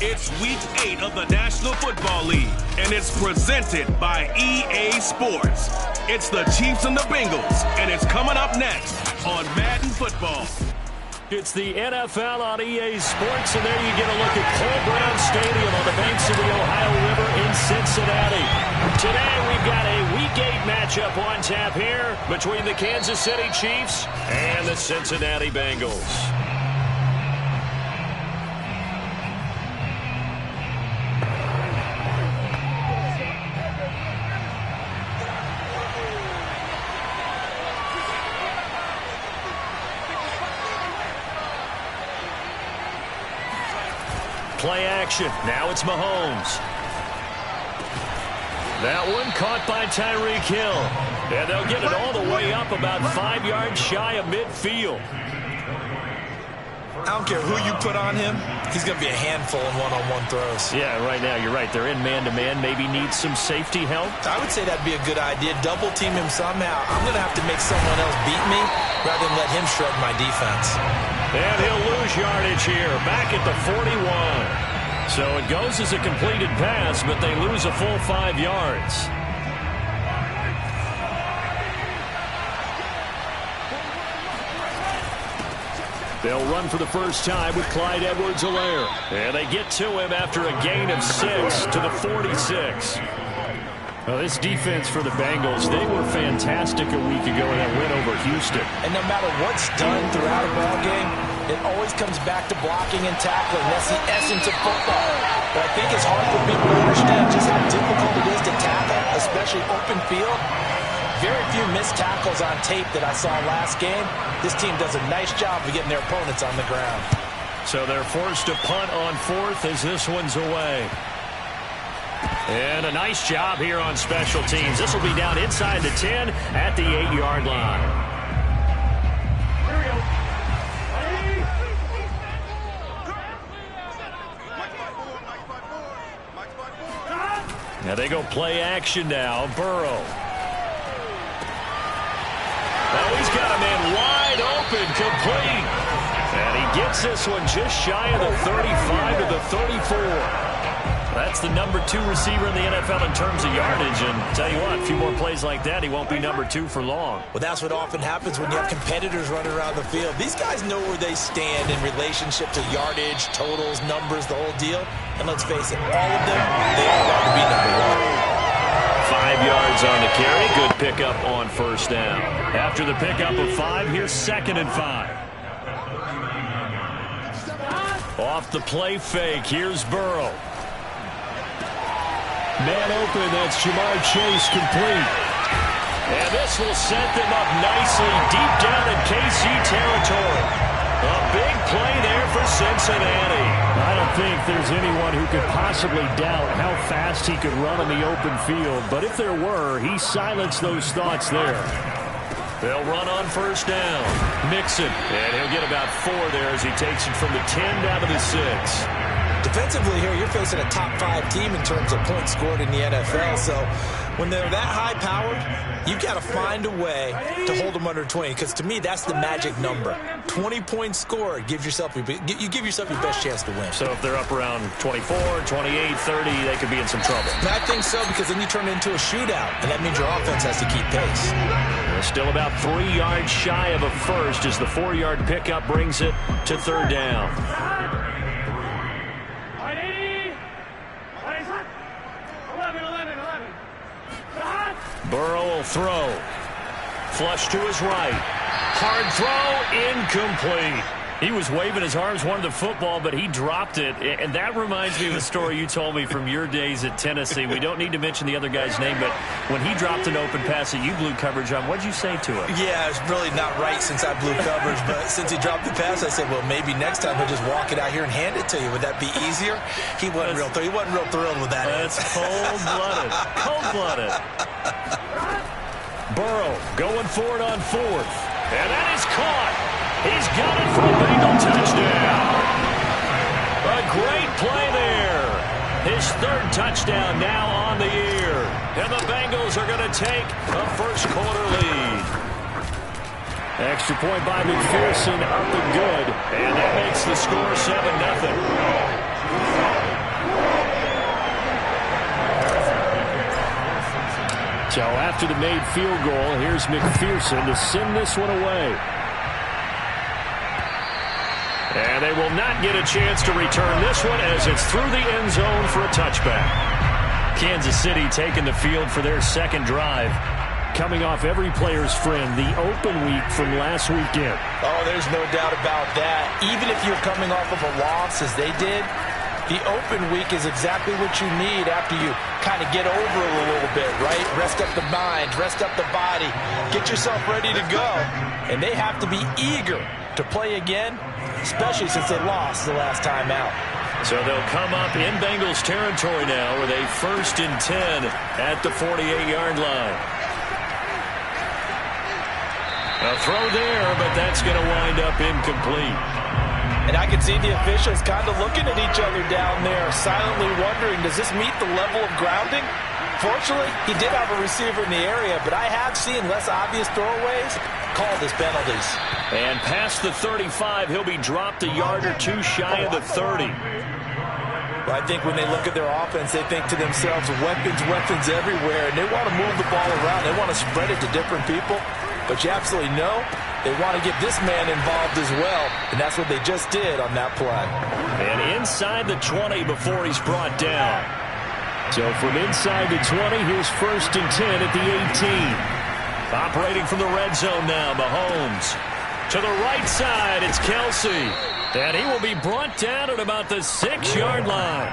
It's Week 8 of the National Football League, and it's presented by EA Sports. It's the Chiefs and the Bengals, and it's coming up next on Madden Football. It's the NFL on EA Sports, and there you get a look at Cole Brown Stadium on the banks of the Ohio River in Cincinnati. Today we've got a Week 8 matchup on tap here between the Kansas City Chiefs and the Cincinnati Bengals. Play action. Now it's Mahomes. That one caught by Tyreek Hill. And they'll get it all the way up about 5 yards shy of midfield. I don't care who you put on him. He's going to be a handful in one-on-one throws. Yeah, right now you're right. They're in man-to-man. Maybe needs some safety help. I would say that'd be a good idea. Double team him somehow. I'm going to have to make someone else beat me rather than let him shred my defense. And he'll lose yardage here, back at the 41. So it goes as a completed pass, but they lose a full 5 yards. They'll run for the first time with Clyde Edwards-Helaire. And they get to him after a gain of 6 to the 46. Well, this defense for the Bengals, they were fantastic a week ago in that win over Houston. And no matter what's done throughout a ball game, it always comes back to blocking and tackling. That's the essence of football. But I think it's hard for people to understand just how difficult it is to tackle, especially open field. Very few missed tackles on tape that I saw last game. This team does a nice job of getting their opponents on the ground. So they're forced to punt on 4th as this one's away. And a nice job here on special teams. This will be down inside the 10 at the 8-yard line. Now they go play action now. Burrow. Oh, he's got a man wide open, complete. And he gets this one just shy of the 35 to the 34. That's the number 2 receiver in the NFL in terms of yardage. And tell you what, a few more plays like that, he won't be number 2 for long. Well, that's what often happens when you have competitors running around the field. These guys know where they stand in relationship to yardage, totals, numbers, the whole deal. And let's face it, all of them, they all want to be number 1. 5 yards on the carry. Good pickup on first down. After the pickup of 5, here's 2nd and 5. Off the play fake, here's Burrow. Man open, that's Jamar Chase, complete. And this will set them up nicely deep down in KC territory. A big play there for Cincinnati. I don't think there's anyone who could possibly doubt how fast he could run on the open field. But if there were, he silenced those thoughts there. They'll run on first down. Mixon. And he'll get about 4 there as he takes it from the 10 down to the 6. Defensively here, you're facing a top 5 team in terms of points scored in the NFL. So when they're that high-powered, you've got to find a way to hold them under 20. Because to me, that's the magic number. 20 points scored gives yourself you give yourself your best chance to win. So if they're up around 24, 28, 30, they could be in some trouble. And I think so, because then you turn it into a shootout, and that means your offense has to keep pace. They're still about 3 yards shy of a first as the 4-yard pickup brings it to 3rd down. Burrow will throw. Flush to his right. Hard throw, incomplete. He was waving his arms, wanted the football, but he dropped it. And that reminds me of a story you told me from your days at Tennessee. We don't need to mention the other guy's name, but when he dropped an open pass that you blew coverage on, what'd you say to him? Yeah, it's really not right since I blew coverage, but since he dropped the pass, I said, well, maybe next time he'll just walk it out here and hand it to you. Would that be easier? He wasn't real thrilled with that. That's cold-blooded. Cold-blooded. Burrow going for it on 4th. And that is caught. He's got it for a Bengal touchdown. A great play there. His 3rd touchdown now on the year. And the Bengals are going to take a first-quarter lead. Extra point by McPherson, up and good. And that makes the score 7-0. So after the made field goal, here's McPherson to send this one away. And they will not get a chance to return this one as it's through the end zone for a touchback. Kansas City taking the field for their second drive. Coming off every player's friend, the open week from last weekend. Oh, there's no doubt about that. Even if you're coming off of a loss as they did, the open week is exactly what you need after you kind of get over it a little bit, right? Rest up the mind, rest up the body, get yourself ready to go. And they have to be eager to play again, especially since they lost the last time out. So they'll come up in Bengals territory now with a 1st and 10 at the 48-yard line. A throw there, but that's going to wind up incomplete. And I can see the officials kind of looking at each other down there, silently wondering, does this meet the level of grounding? Fortunately, he did have a receiver in the area, but I have seen less obvious throwaways called as penalties. And past the 35, he'll be dropped a yard or two shy of the 30. Well, I think when they look at their offense, they think to themselves, weapons everywhere, and they want to move the ball around. They want to spread it to different people. But you absolutely know they want to get this man involved as well, and that's what they just did on that play. And inside the 20 before he's brought down. So from inside the 20, here's 1st and 10 at the 18. Operating from the red zone now, Mahomes. To the right side, it's Kelsey. And he will be brought down at about the 6-yard line.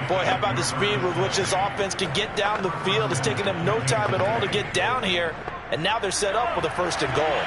Boy, how about the speed with which this offense can get down the field? It's taken them no time at all to get down here. And now they're set up with a 1st and goal.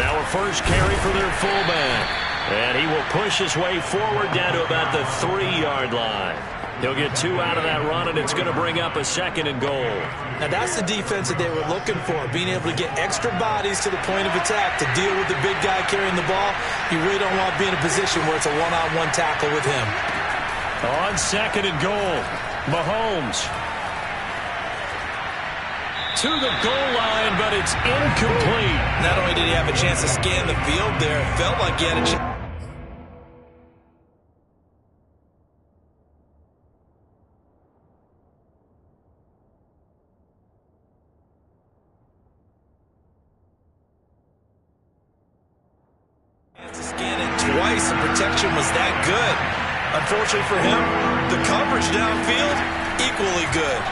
Now a first carry for their fullback. And he will push his way forward down to about the 3-yard line. He'll get 2 out of that run, and it's going to bring up a 2nd and goal. Now that's the defense that they were looking for, being able to get extra bodies to the point of attack to deal with the big guy carrying the ball. You really don't want to be in a position where it's a one-on-one tackle with him. On 2nd and goal, Mahomes. To the goal line, but it's incomplete. Not only did he have a chance to scan the field there, it felt like he had a chance. To scan it twice, and protection was that good. Unfortunately for him, the coverage downfield, equally good.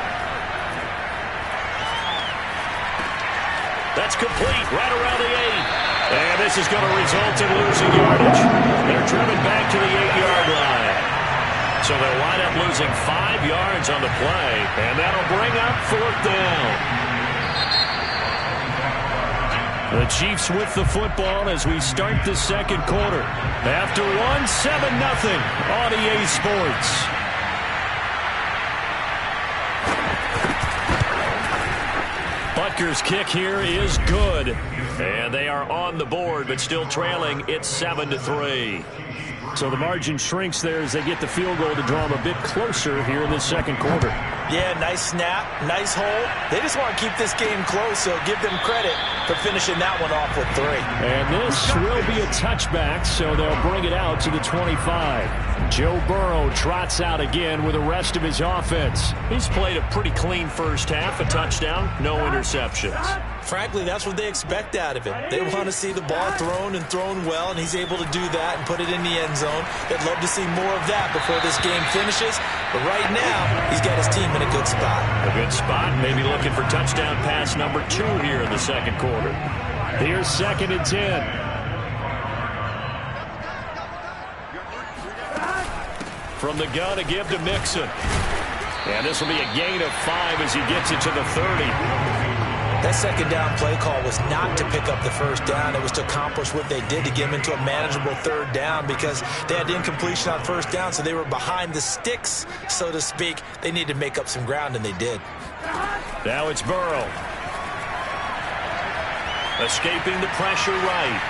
That's complete right around the 8. And this is going to result in losing yardage. They're driven back to the 8-yard line. So they'll wind up losing 5 yards on the play. And that'll bring up 4th down. The Chiefs with the football as we start the second quarter. After 7-0 on EA Sports. Butker's kick here is good. And they are on the board, but still trailing. It's 7-3. So the margin shrinks there as they get the field goal to draw them a bit closer here in the second quarter. Yeah, nice snap, nice hold. They just want to keep this game close, so give them credit for finishing that one off with 3. And this will be a touchback, so they'll bring it out to the 25. Joe Burrow trots out again with the rest of his offense. He's played a pretty clean first half, a touchdown, no interceptions. Frankly, that's what they expect out of him. They want to see the ball thrown and thrown well, and he's able to do that and put it in the end zone. They'd love to see more of that before this game finishes. But right now, he's got his team in a good spot. A good spot, maybe looking for touchdown pass number 2 here in the second quarter. Here's 2nd and 10. From the gun to give to Mixon. And this will be a gain of 5 as he gets it to the 30. That second down play call was not to pick up the first down. It was to accomplish what they did to get him into a manageable 3rd down because they had incompletion on 1st down, so they were behind the sticks, so to speak. They needed to make up some ground, and they did. Now it's Burrow. Escaping the pressure right.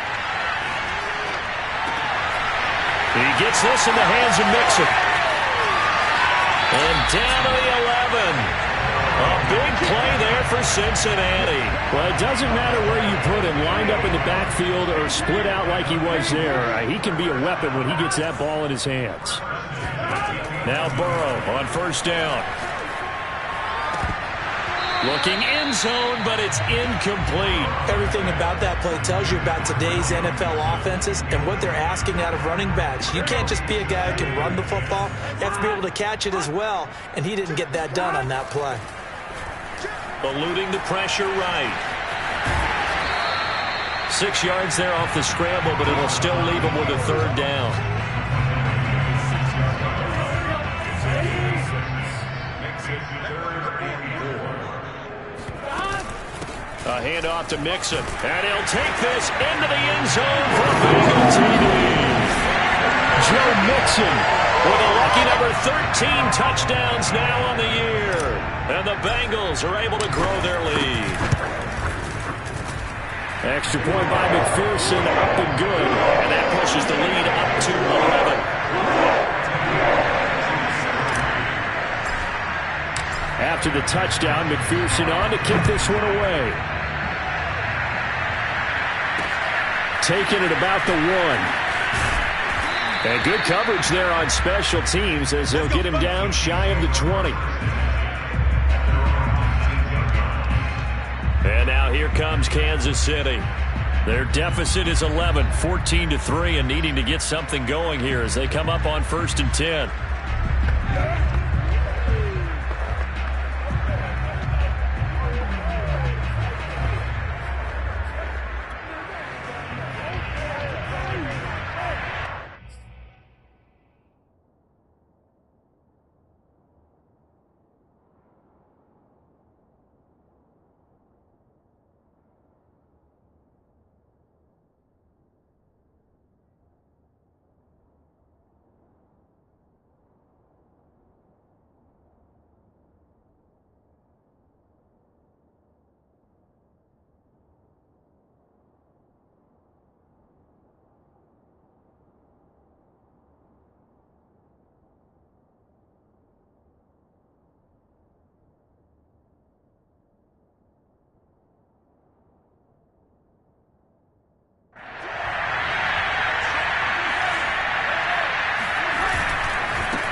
He gets this in the hands of Mixon. And down to the 11. A big play there for Cincinnati. Well, it doesn't matter where you put him, lined up in the backfield or split out like he was there. He can be a weapon when he gets that ball in his hands. Now Burrow on first down. Looking end zone, but it's incomplete. Everything about that play tells you about today's NFL offenses and what they're asking out of running backs. You can't just be a guy who can run the football. You have to be able to catch it as well, and he didn't get that done on that play. Eluding the pressure right. 6 yards there off the scramble, but it'll still leave him with a third down. A handoff to Mixon, and he'll take this into the end zone for Bengal TD. Joe Mixon with a lucky number 13 touchdowns now on the year. And the Bengals are able to grow their lead. Extra point by McPherson, up and good. And that pushes the lead up to 11. After the touchdown, McPherson on to kick this one away. Taking it about the 1. And good coverage there on special teams as they'll get him down shy of the 20. And now here comes Kansas City. Their deficit is 11, 14-3, and needing to get something going here as they come up on 1st and 10.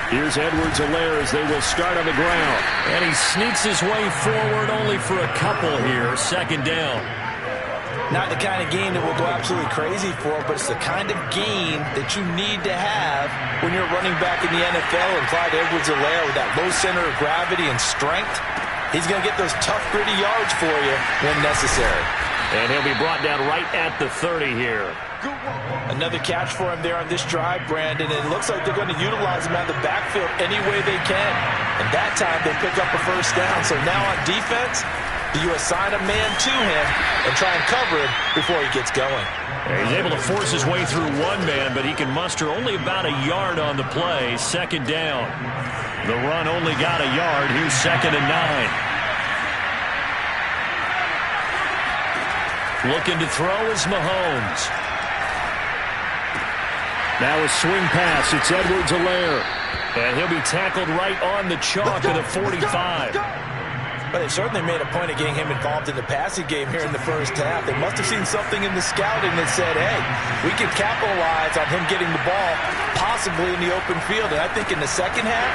Here's Edwards-Helaire as they will start on the ground. And he sneaks his way forward only for a couple here. 2nd down. Not the kind of game that we'll go absolutely crazy for, but it's the kind of game that you need to have when you're running back in the NFL. And Clyde Edwards-Helaire with that low center of gravity and strength, he's going to get those tough, gritty yards for you when necessary. And he'll be brought down right at the 30 here. Another catch for him there on this drive, Brandon. And it looks like they're going to utilize him out of the backfield any way they can. And that time they pick up a first down. So now on defense, do you assign a man to him and try and cover him before he gets going? He's able to force his way through one man, but he can muster only about a yard on the play. 2nd down. The run only got a yard. Here's 2nd and 9. Looking to throw is Mahomes. Now a swing pass. It's Edwards-Helaire. And he'll be tackled right on the chalk of the 45. But they certainly made a point of getting him involved in the passing game here in the first half. They must have seen something in the scouting that said, hey, we can capitalize on him getting the ball possibly in the open field. And I think in the second half,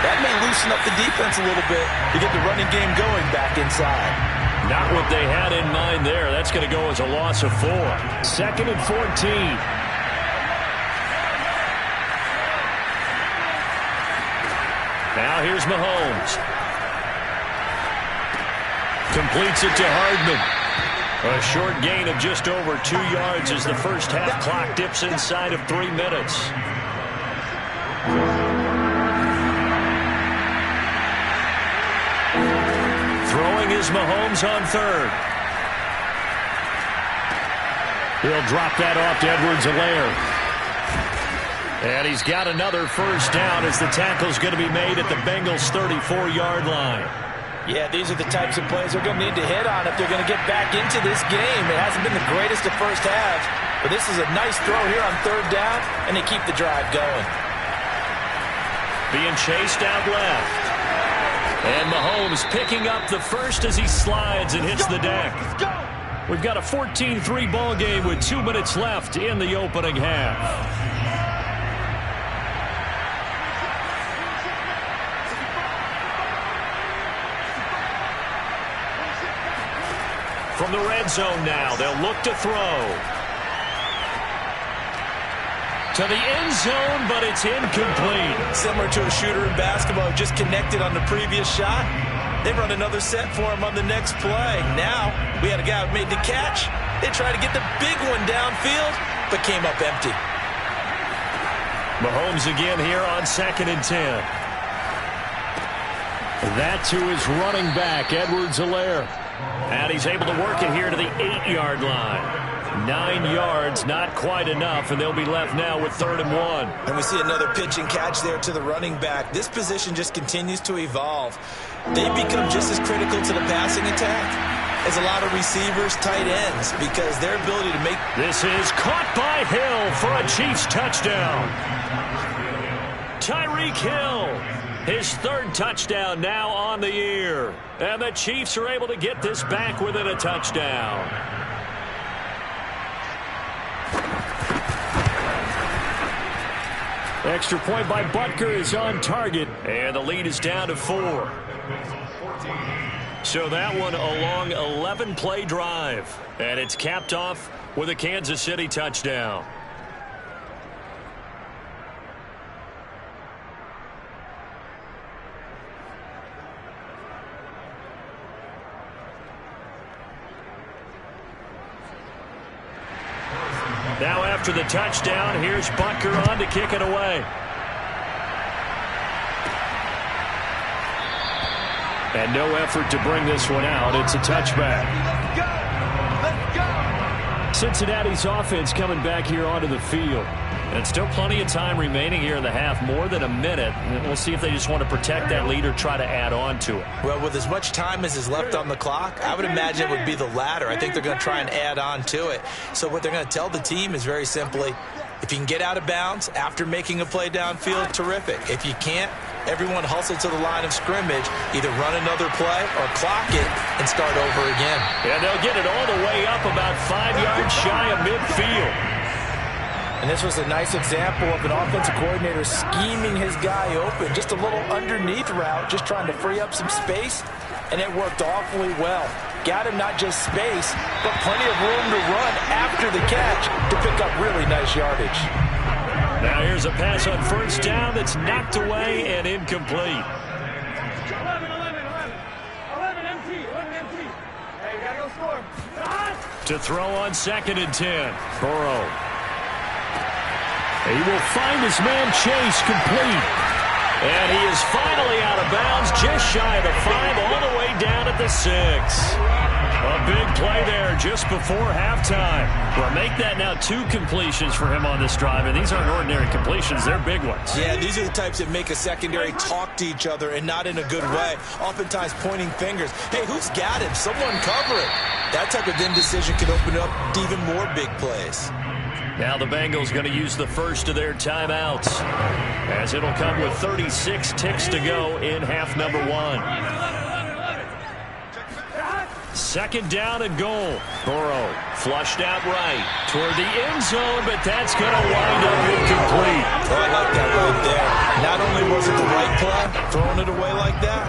that may loosen up the defense a little bit to get the running game going back inside. Not what they had in mind there. That's going to go as a loss of 4. 2nd and 14. Now here's Mahomes. Completes it to Hardman. A short gain of just over 2 yards as the first half clock dips inside of 3 minutes. Throwing is Mahomes on 3rd. He'll drop that off to Edwards-Helaire. And he's got another first down as the tackle's going to be made at the Bengals' 34-yard line. Yeah, these are the types of plays they're going to need to hit on if they're going to get back into this game. It hasn't been the greatest of first halves, but this is a nice throw here on 3rd down, and they keep the drive going. Being chased out left. And Mahomes picking up the first as he slides and hits the deck. We've got a 14-3 ball game with 2 minutes left in the opening half. From the red zone now, they'll look to throw. To the end zone, but it's incomplete. Similar to a shooter in basketball who just connected on the previous shot. They run another set for him on the next play. Now, we had a guy who made the catch. They tried to get the big one downfield, but came up empty. Mahomes again here on 2nd and 10. That to his running back, Edwards-Helaire. And he's able to work it here to the 8-yard line. 9 yards, not quite enough, and they'll be left now with 3rd and 1. And we see another pitch and catch there to the running back. This position just continues to evolve. They become just as critical to the passing attack as a lot of receivers, tight ends, because their ability to make... This is caught by Hill for a Chiefs touchdown. Tyreek Hill, his 3rd touchdown now on the year. And the Chiefs are able to get this back within a touchdown. Extra point by Butker is on target. And the lead is down to 4. So that one a long 11-play drive. And it's capped off with a Kansas City touchdown. Now after the touchdown, here's Butker on to kick it away. And no effort to bring this one out. It's a touchback. Let's go! Cincinnati's offense coming back here onto the field. And still plenty of time remaining here in the half, more than a minute. And we'll see if they just want to protect that lead or try to add on to it. Well, with as much time as is left on the clock, I would imagine it would be the latter. I think they're going to try and add on to it. So what they're going to tell the team is very simply, if you can get out of bounds after making a play downfield, terrific. If you can't, everyone hustle to the line of scrimmage, either run another play or clock it and start over again. And they'll get it all the way up about 5 yards shy of midfield. And this was a nice example of an offensive coordinator scheming his guy open. Just a little underneath route, just trying to free up some space, and it worked awfully well. Got him not just space, but plenty of room to run after the catch to pick up really nice yardage. Now here's a pass on 1st down that's knocked away and incomplete. 11 empty. Hey, we gotta go score. To throw on 2nd and 10. Burrow. He will find his man Chase complete. And he is finally out of bounds, just shy of the 5, all the way down at the 6. A big play there just before halftime. Well, make that now 2 completions for him on this drive, and these aren't ordinary completions. They're big ones. Yeah, these are the types that make a secondary talk to each other and not in a good way, oftentimes pointing fingers. Hey, who's got him? Someone cover it. That type of indecision can open up to even more big plays. Now the Bengals going to use the first of their timeouts, as it'll come with 36 ticks to go in half number 1. 2nd down and goal. Burrow flushed out right toward the end zone, but that's going to wind up incomplete. Oh, I like that right there. Not only was it the right play, throwing it away like that,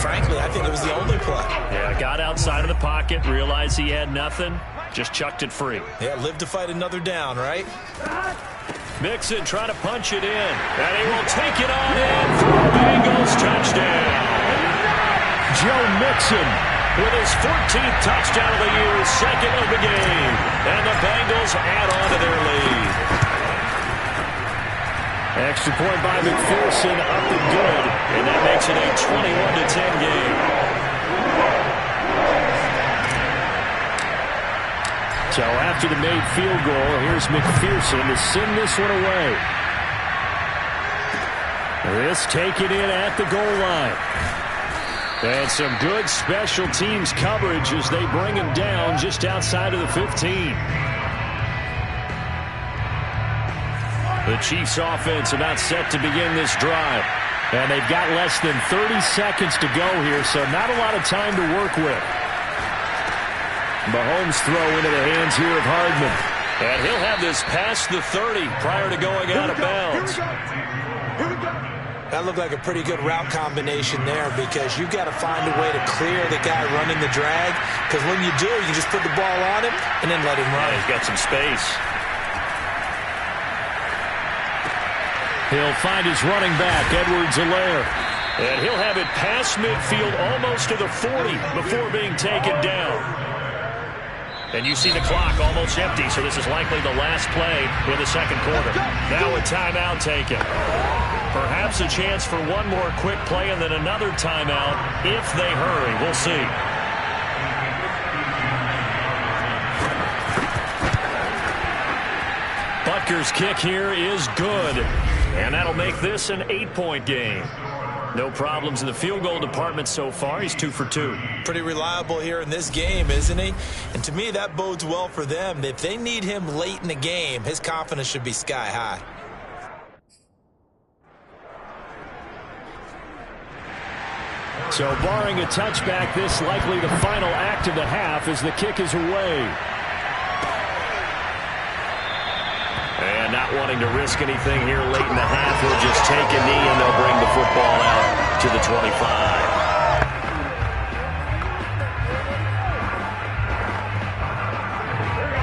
frankly, I think it was the only play. Yeah, got outside of the pocket, realized he had nothing, just chucked it free. Yeah, live to fight another down, right? Mixon trying to punch it in, and he will take it on in for a Bengals touchdown. Joe Mixon with his 14th touchdown of the year, 2nd of the game. And the Bengals add on to their lead. Extra point by McPherson, up and good. And that makes it a 21-10 game. So after the made field goal, here's McPherson to send this one away. This taken in at the goal line. And some good special teams coverage as they bring him down just outside of the 15. The Chiefs offense about set to begin this drive. And they've got less than 30 seconds to go here, so not a lot of time to work with. Mahomes throw into the hands here of Hardman. And he'll have this past the 30 prior to going out of bounds. That looked like a pretty good route combination there because you've got to find a way to clear the guy running the drag, because when you do, you can just put the ball on him and then let him run. Yeah, he's got some space. He'll find his running back, Edwards-Helaire. And he'll have it past midfield almost to the 40 before being taken down. And you see the clock almost empty, so this is likely the last play in the second quarter. Now a timeout taken. Perhaps a chance for one more quick play and then another timeout if they hurry. We'll see. Butker's kick here is good. And that'll make this an 8-point game. No problems in the field goal department so far. He's 2 for 2. Pretty reliable here in this game, isn't he? And to me, that bodes well for them. If they need him late in the game, his confidence should be sky high. So barring a touchback, this likely the final act of the half as the kick is away. And not wanting to risk anything here late in the half, he'll just take a knee and they'll bring the football out to the 25.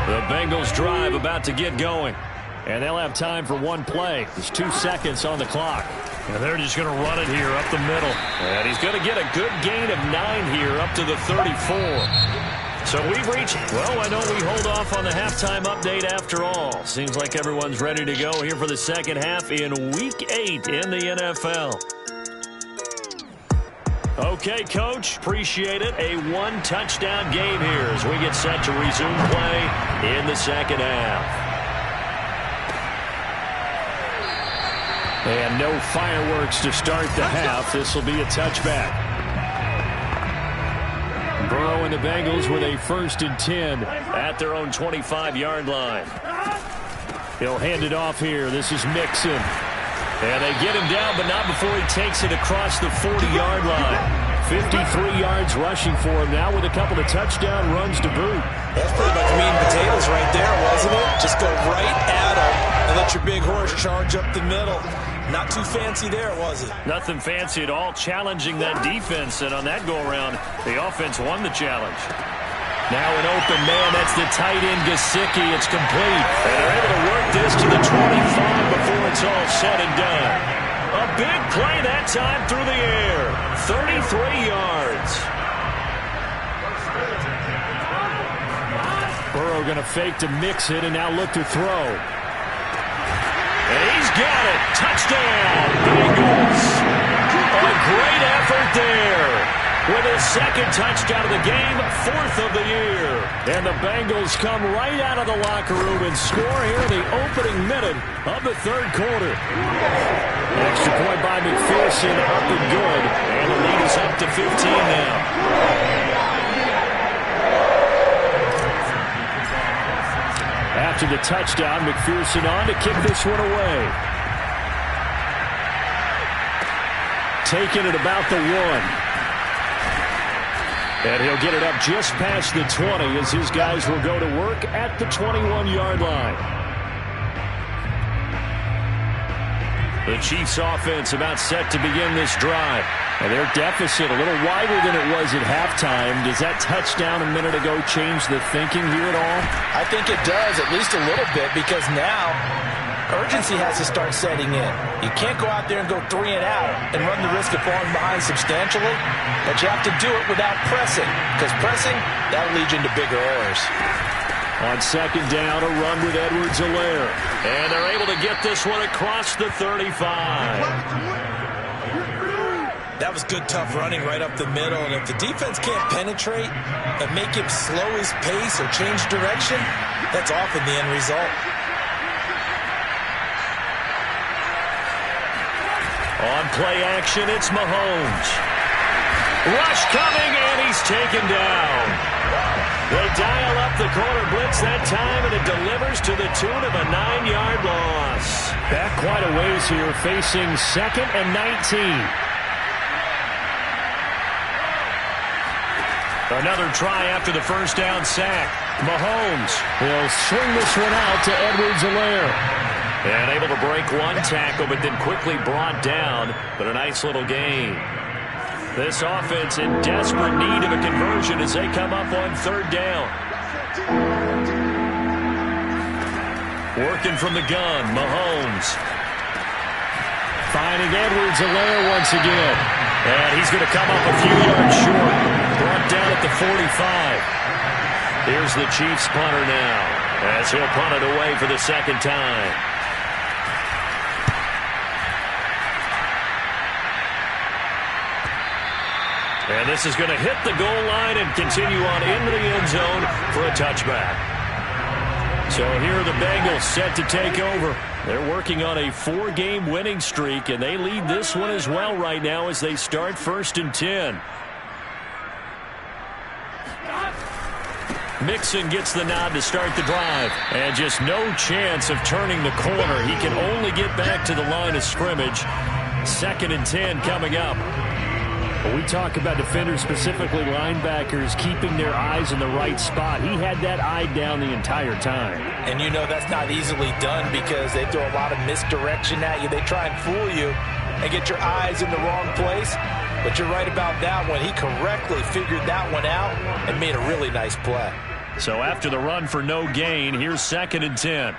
The Bengals drive about to get going. And they'll have time for one play. There's 2 seconds on the clock. And they're just going to run it here up the middle. And he's going to get a good gain of 9 here up to the 34. So we've reached, well, why don't we hold off on the halftime update after all? Seems like everyone's ready to go here for the second half in Week 8 in the NFL. Okay, Coach, appreciate it. A 1-touchdown game here as we get set to resume play in the second half. And no fireworks to start the half. This will be a touchback. Burrow and the Bengals with a 1st and 10 at their own 25-yard line. He'll hand it off here. This is Mixon. And they get him down, but not before he takes it across the 40-yard line. 53 yards rushing for him now with a couple of touchdown runs to boot. That's pretty much meat and potatoes right there, wasn't it? Just go right at him and let your big horse charge up the middle. Not too fancy there, was it? Nothing fancy at all, challenging that defense. And on that go-around, the offense won the challenge. Now an open man, that's the tight end, Gesicki. It's complete. And they're able to work this to the 25 before it's all said and done. A big play that time through the air. 33 yards. Burrow going to fake to mix it and now look to throw. And he's got it. Touchdown, Bengals. A great effort there. With his 2nd touchdown of the game, 4th of the year. And the Bengals come right out of the locker room and score here in the opening minute of the 3rd quarter. Extra point by McPherson, up and good. And the lead is up to 15 now. After the touchdown, McPherson on to kick this one away. Taking it about the 1. And he'll get it up just past the 20 as his guys will go to work at the 21-yard line. The Chiefs offense about set to begin this drive. And their deficit a little wider than it was at halftime. Does that touchdown a minute ago change the thinking here at all? I think it does, at least a little bit, because now urgency has to start setting in. You can't go out there and go 3 and out and run the risk of falling behind substantially, but you have to do it without pressing, because pressing, that'll lead you into bigger errors. On 2nd down, a run with Edwards-Helaire. And they're able to get this one across the 35. That was good, tough running right up the middle, and if the defense can't penetrate and make him slow his pace or change direction, that's often the end result. On play action, it's Mahomes. Rush coming, and he's taken down. They dial up the corner blitz that time, and it delivers to the tune of a 9-yard loss. Back quite a ways here, facing 2nd and 19. Another try after the 1st down sack. Mahomes will swing this one out to Edwards-Helaire. And able to break one tackle, but then quickly brought down. But a nice little gain. This offense in desperate need of a conversion as they come up on third down. Working from the gun, Mahomes. Finding Edwards-Helaire once again. And he's going to come up a few yards short. Brought down at the 45. Here's the Chiefs punter now, as he'll punt it away for the second time. And this is going to hit the goal line and continue on into the end zone for a touchback. So here are the Bengals set to take over. They're working on a 4-game winning streak, and they lead this one as well right now as they start 1st and 10. Mixon gets the nod to start the drive, and just no chance of turning the corner. He can only get back to the line of scrimmage. 2nd and 10 coming up. When we talk about defenders, specifically linebackers, keeping their eyes in the right spot. He had that eye down the entire time. And you know that's not easily done because they throw a lot of misdirection at you. They try and fool you and get your eyes in the wrong place. But you're right about that one. He correctly figured that one out and made a really nice play. So after the run for no gain, here's 2nd and 10.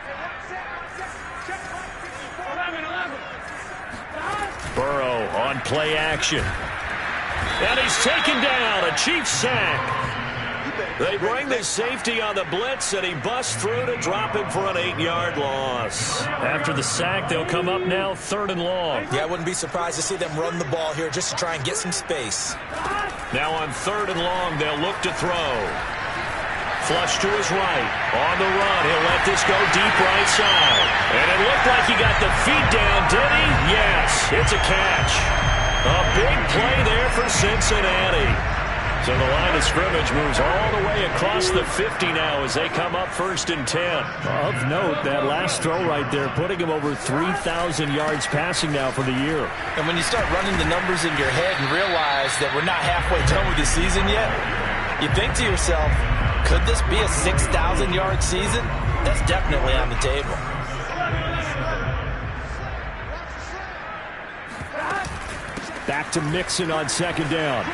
Burrow on play action. And he's taken down, a Chiefs sack. They bring the safety on the blitz, and he busts through to drop him for an 8-yard loss. After the sack, they'll come up now 3rd and long. Yeah, I wouldn't be surprised to see them run the ball here just to try and get some space. Now on 3rd and long, they'll look to throw. Flush to his right. On the run, he'll let this go deep right side. And it looked like he got the feet down, did he? Yes, it's a catch. A big play there for Cincinnati. So the line of scrimmage moves all the way across the 50 now as they come up 1st and 10. Of note, that last throw right there, putting him over 3,000 yards passing now for the year. And when you start running the numbers in your head and realize that we're not halfway done with the season yet, you think to yourself, could this be a 6,000-yard season? That's definitely on the table. Back to Mixon on 2nd down.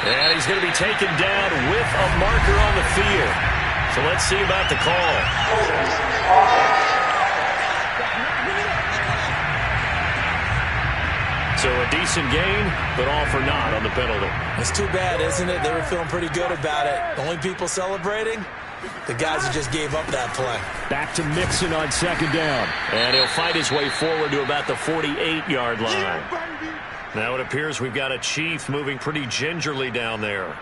And he's going to be taken down with a marker on the field. So let's see about the call. So a decent gain, but all for naught on the penalty. It's too bad, isn't it? They were feeling pretty good about it. The only people celebrating, the guys who just gave up that play. Back to Mixon on 2nd down. And he'll fight his way forward to about the 48-yard line. Now it appears we've got a Chief moving pretty gingerly down there.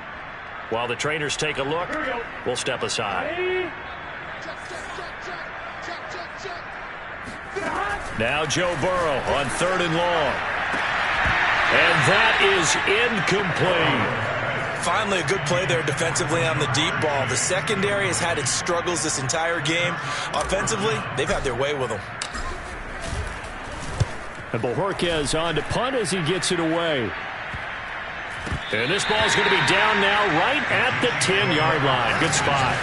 While the trainers take a look, we'll step aside. Now Joe Burrow on 3rd and long. And that is incomplete. Finally a good play there defensively on the deep ball. The secondary has had its struggles this entire game. Offensively, they've had their way with them. And Bojorquez on to punt as he gets it away. And this ball's going to be down now right at the 10-yard line. Good spot.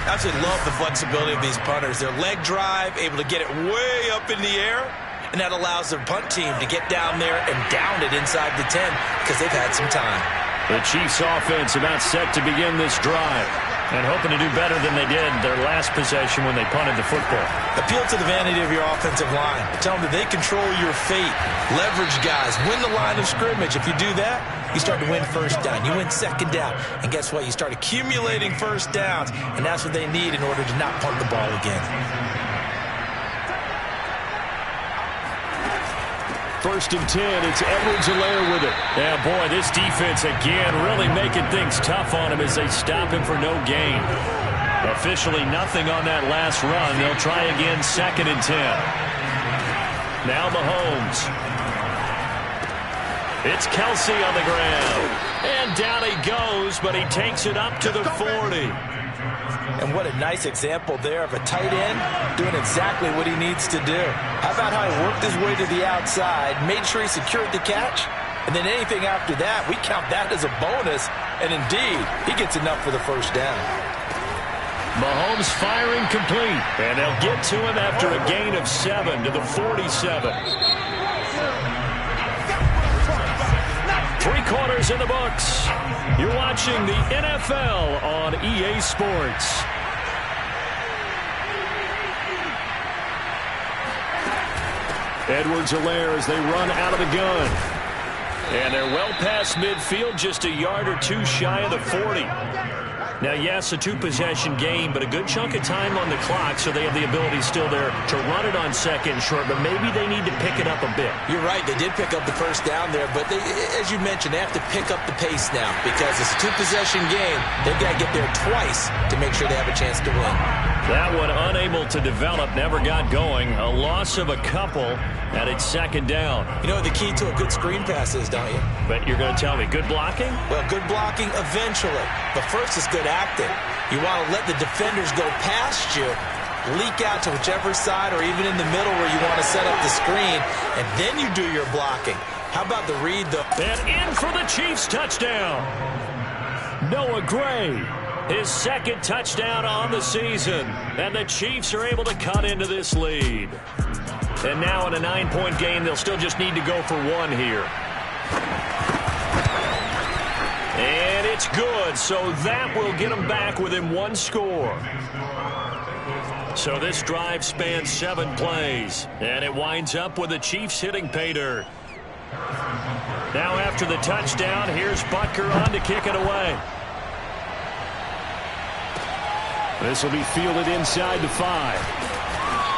I absolutely love the flexibility of these punters. Their leg drive, able to get it way up in the air, and that allows their punt team to get down there and down it inside the 10 because they've had some time. The Chiefs offense about set to begin this drive and hoping to do better than they did their last possession when they punted the football. Appeal to the vanity of your offensive line. Tell them that they control your fate. Leverage guys. Win the line of scrimmage. If you do that, you start to win 1st down. You win 2nd down. And guess what? You start accumulating 1st downs. And that's what they need in order to not punt the ball again. 1st and 10, it's Edwards-Helaire with it. Yeah, boy, this defense again really making things tough on him as they stop him for no gain. Officially nothing on that last run. They'll try again 2nd and 10. Now Mahomes. It's Kelsey on the ground. And down he goes, but he takes it up to the 40. And what a nice example there of a tight end doing exactly what he needs to do. How about how he worked his way to the outside, made sure he secured the catch, and then anything after that, we count that as a bonus. And indeed, he gets enough for the 1st down. Mahomes firing complete. And they'll get to him after a gain of 7 to the 47. 3 quarters in the books. You're watching the NFL on EA Sports. Edwards-Helaire as they run out of the gun. And they're well past midfield, just a yard or two shy of the 40. Now, yes, a 2-possession game, but a good chunk of time on the clock, so they have the ability still there to run it on second and short, but maybe they need to pick it up a bit. You're right. They did pick up the first down there, but as you mentioned, they have to pick up the pace now because it's a 2-possession game. They've got to get there twice to make sure they have a chance to win. That one unable to develop, never got going. A loss of a couple, and it's second down. You know what the key to a good screen pass is, don't you? But you're going to tell me, good blocking? Well, good blocking eventually. But first is good acting. You want to let the defenders go past you, leak out to whichever side or even in the middle where you want to set up the screen, and then you do your blocking. How about the read, though? And in for the Chiefs touchdown. Noah Gray. His second touchdown on the season. And the Chiefs are able to cut into this lead. And now in a 9-point game, they'll still just need to go for 1 here. And it's good, so that will get them back within 1 score. So this drive spans 7 plays. And it winds up with the Chiefs hitting pay dirt. Now after the touchdown, here's Butker on to kick it away. This will be fielded inside the 5.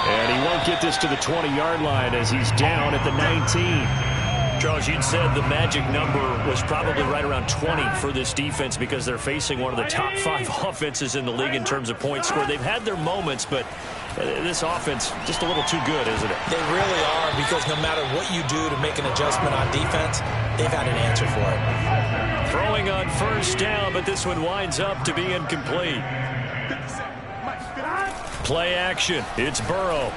And he won't get this to the 20-yard line as he's down at the 19. Charles, you'd said the magic number was probably right around 20 for this defense because they're facing one of the top 5 offenses in the league in terms of points scored. They've had their moments, but this offense just a little too good, isn't it? They really are, because no matter what you do to make an adjustment on defense, they've had an answer for it. Throwing on first down, but this one winds up to be incomplete. Play action. It's Burrow.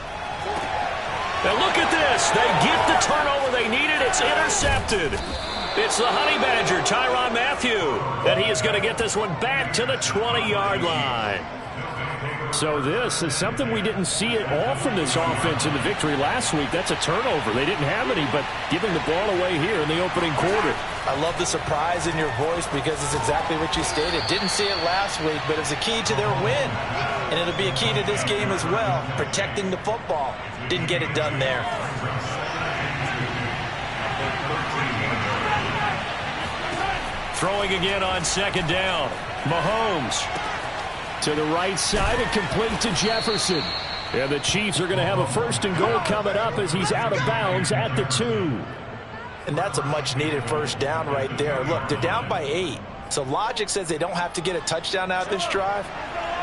And look at this. They get the turnover they needed. It's intercepted. It's the Honey Badger, Tyrann Mathieu. And he is going to get this one back to the 20-yard line. So this is something we didn't see at all from this offense in the victory last week. That's a turnover. They didn't have any, but giving the ball away here in the opening quarter. I love the surprise in your voice because it's exactly what you stated. Didn't see it last week, but it's a key to their win. And it'll be a key to this game as well, protecting the football. Didn't get it done there. Throwing again on second down. Mahomes. To the right side and complete to Jefferson. And the Chiefs are going to have a 1st and goal coming up as he's out of bounds at the 2. And that's a much-needed first down right there. Look, they're down by 8. So logic says they don't have to get a touchdown out of this drive.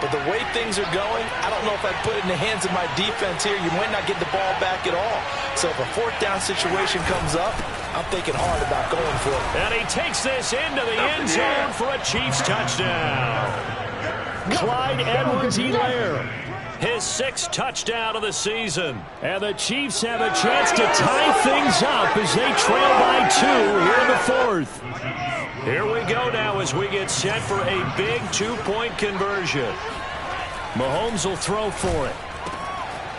But the way things are going, I don't know if I'd put it in the hands of my defense here. You might not get the ball back at all. So if a 4th down situation comes up, I'm thinking hard about going for it. And he takes this into the end zone for a Chiefs touchdown. Clyde Edwards-Helaire, his 6th touchdown of the season. And the Chiefs have a chance to tie things up as they trail by 2 here in the 4th. Here we go now as we get set for a big 2-point conversion. Mahomes will throw for it.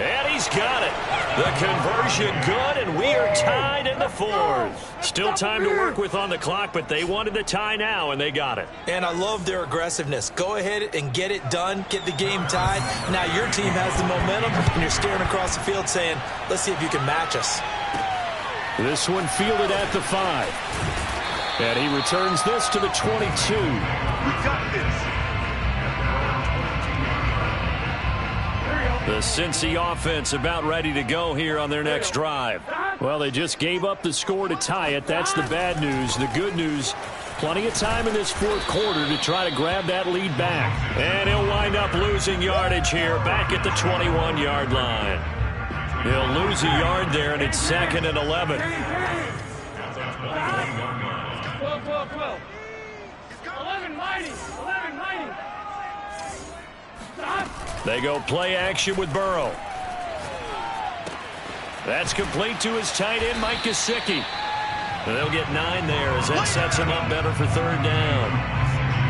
And he's got it. The conversion good, and we are tied in the 4th. Still time to work with on the clock, but they wanted the tie now, and they got it. And I love their aggressiveness. Go ahead and get it done, get the game tied. Now your team has the momentum, and you're staring across the field saying, let's see if you can match us. This one fielded at the 5. And he returns this to the 22. We got this. The Cincy offense about ready to go here on their next drive. Well, they just gave up the score to tie it. That's the bad news. The good news, plenty of time in this 4th quarter to try to grab that lead back. And he'll wind up losing yardage here back at the 21-yard line. He'll lose a yard there, and it's 2nd and 11. 12. 11 mighty. Stop. They go play action with Burrow. That's complete to his tight end, Mike Gesicki. And they'll get 9 there as that sets him up better for 3rd down.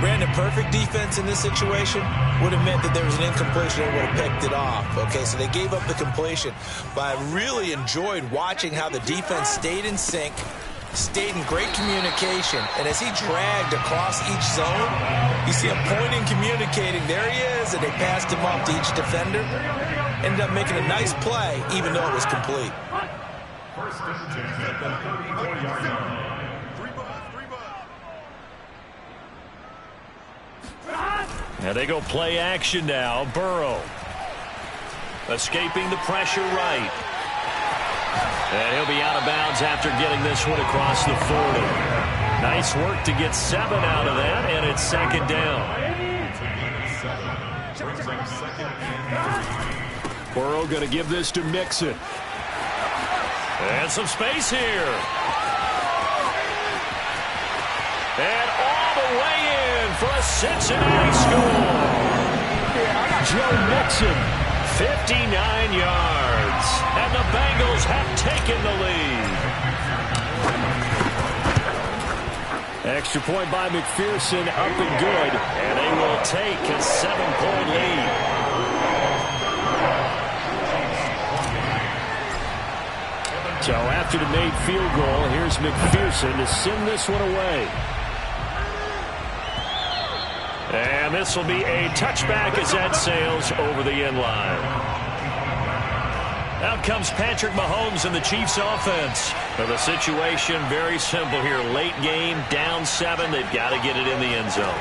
Brandon, perfect defense in this situation would have meant that there was an incompletion and would have picked it off. Okay, so they gave up the completion. But I really enjoyed watching how the defense stayed in sync, stayed in great communication, and as he dragged across each zone, you see him pointing, communicating. There he is, and they passed him off to each defender. Ended up making a nice play, even though it was complete. And they go play action now. Burrow escaping the pressure right. And he'll be out of bounds after getting this one across the 40. Nice work to get 7 out of that, and it's second down. Burrow going to give this to Mixon. And some space here. And all the way in for a Cincinnati score. Joe Mixon. 59 yards. And the Bengals have taken the lead. Extra point by McPherson, up and good. And they will take a 7-point lead. So after the made field goal, here's McPherson to send this one away. And this will be a touchback as that sails over the end line. Out comes Patrick Mahomes and the Chiefs offense. Now the situation very simple here. Late game, down 7. They've got to get it in the end zone.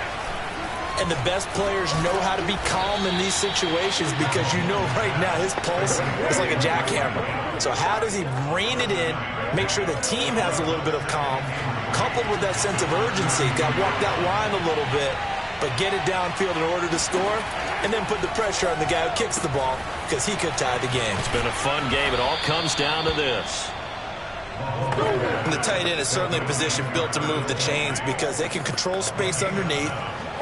And the best players know how to be calm in these situations because you know right now his pulse is like a jackhammer. So how does he rein it in, make sure the team has a little bit of calm, coupled with that sense of urgency, got to walk that line a little bit, but get it downfield in order to score, and then put the pressure on the guy who kicks the ball because he could tie the game. It's been a fun game. It all comes down to this. And the tight end is certainly a position built to move the chains because they can control space underneath.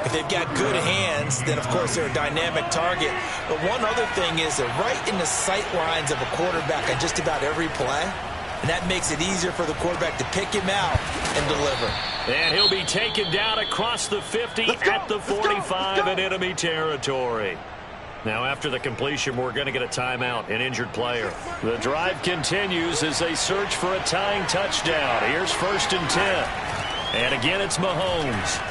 If they've got good hands, then, of course, they're a dynamic target. But one other thing is they're right in the sight lines of a quarterback on just about every play, and that makes it easier for the quarterback to pick him out and deliver. And he'll be taken down across the 50 at the 45 in enemy territory. Now, after the completion, we're going to get a timeout, an injured player. The drive continues as they search for a tying touchdown. Here's 1st and 10. And again, it's Mahomes.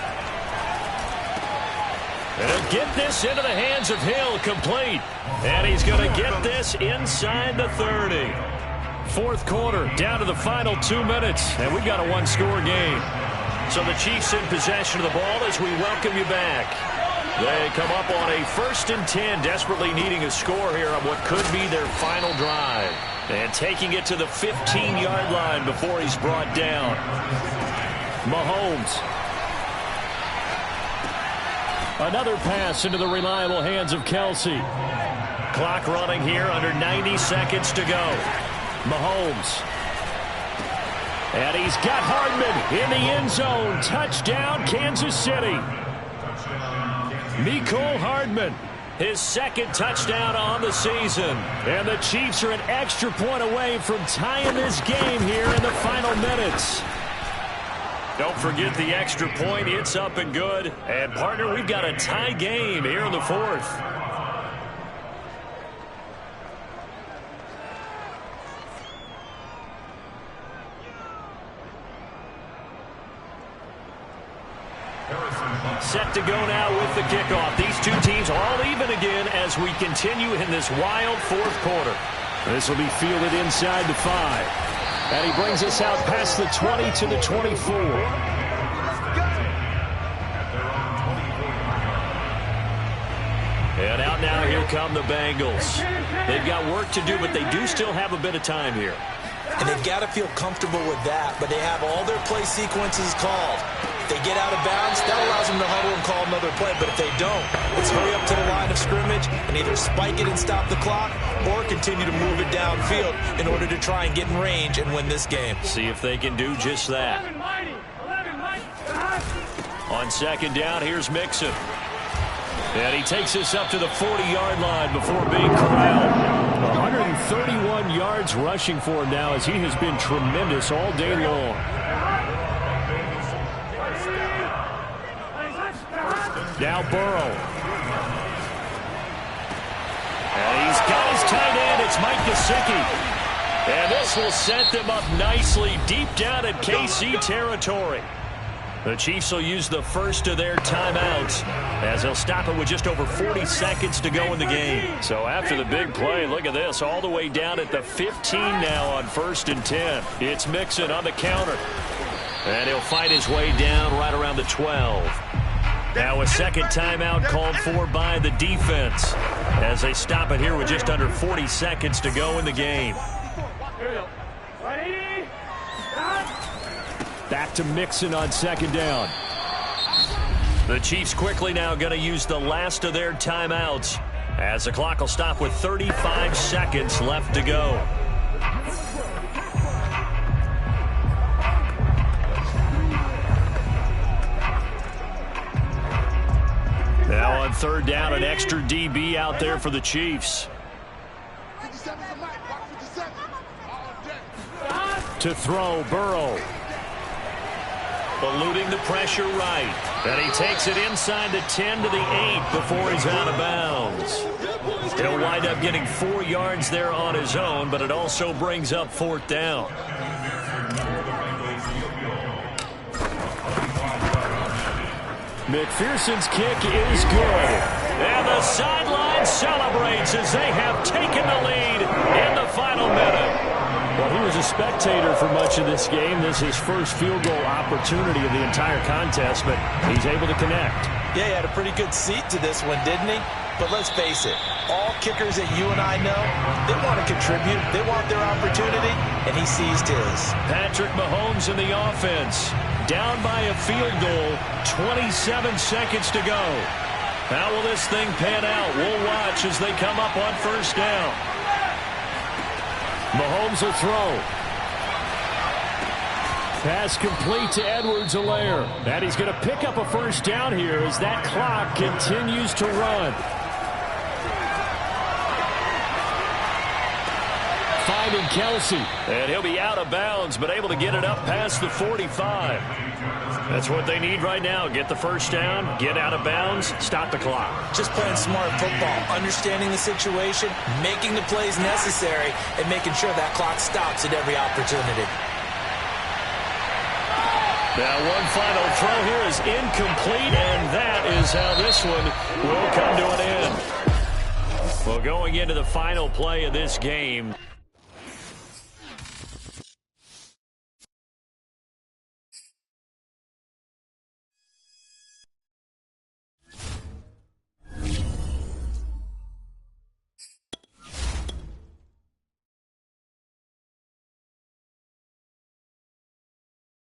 And he'll get this into the hands of Hill, complete. And he's going to get this inside the 30. Fourth quarter, down to the final 2 minutes, and we've got a one-score game. So the Chiefs in possession of the ball as we welcome you back. They come up on a 1st and 10, desperately needing a score here on what could be their final drive. And taking it to the 15-yard line before he's brought down. Mahomes. Another pass into the reliable hands of Kelsey. Clock running here, under 90 seconds to go. Mahomes. And he's got Hardman in the end zone. Touchdown, Kansas City. Mecole Hardman. His 2nd touchdown on the season. And the Chiefs are an extra point away from tying this game here in the final minutes. Don't forget the extra point. It's up and good. And, partner, we've got a tie game here in the 4th. Set to go now with the kickoff. These two teams all even again as we continue in this wild 4th quarter. This will be fielded inside the 5. And he brings us out past the 20 to the 24. And out now, here come the Bengals. They've got work to do, but they do still have a bit of time here. And they've got to feel comfortable with that, but they have all their play sequences called. If they get out of bounds, that allows them to huddle and call another play. But if they don't, it's hurry up to the line of scrimmage and either spike it and stop the clock or continue to move it downfield in order to try and get in range and win this game. See if they can do just that. On 2nd down, here's Mixon. And he takes us up to the 40-yard line before being corralled. 131 yards rushing for him now as he has been tremendous all day long. Now Burrow. And he's got his tight end. It's Mike Gesicki. And this will set them up nicely deep down in KC territory. The Chiefs will use the first of their timeouts as they'll stop it with just over 40 seconds to go in the game. So after the big play, look at this, all the way down at the 15 now on 1st and 10. It's Mixon on the counter. And he'll fight his way down right around the 12. Now a second timeout called for by the defense as they stop it here with just under 40 seconds to go in the game. Back to Mixon on 2nd down. The Chiefs quickly now going to use the last of their timeouts as the clock will stop with 35 seconds left to go. Now on 3rd down, an extra DB out there for the Chiefs. To throw, Burrow. Eluding the pressure right. And he takes it inside the 10 to the 8 before he's out of bounds. He'll wind up getting 4 yards there on his own, but it also brings up 4th down. McPherson's kick is good. And the sideline celebrates as they have taken the lead in the final minute. Well, he was a spectator for much of this game. This is his first field goal opportunity of the entire contest, but he's able to connect. Yeah, he had a pretty good seat to this one, didn't he? But let's face it, all kickers that you and I know, they want to contribute. They want their opportunity, and he seized his. Patrick Mahomes in the offense. Down by a field goal, 27 seconds to go. How will this thing pan out? We'll watch as they come up on 1st down. Mahomes will throw. Pass complete to Edwards-Helaire. And he's going to pick up a 1st down here as that clock continues to run. Finding Kelsey. And he'll be out of bounds, but able to get it up past the 45. That's what they need right now. Get the 1st down, get out of bounds, stop the clock. Just playing smart football, understanding the situation, making the plays necessary, and making sure that clock stops at every opportunity. Now one final throw here is incomplete, and that is how this one will come to an end. Well, going into the final play of this game,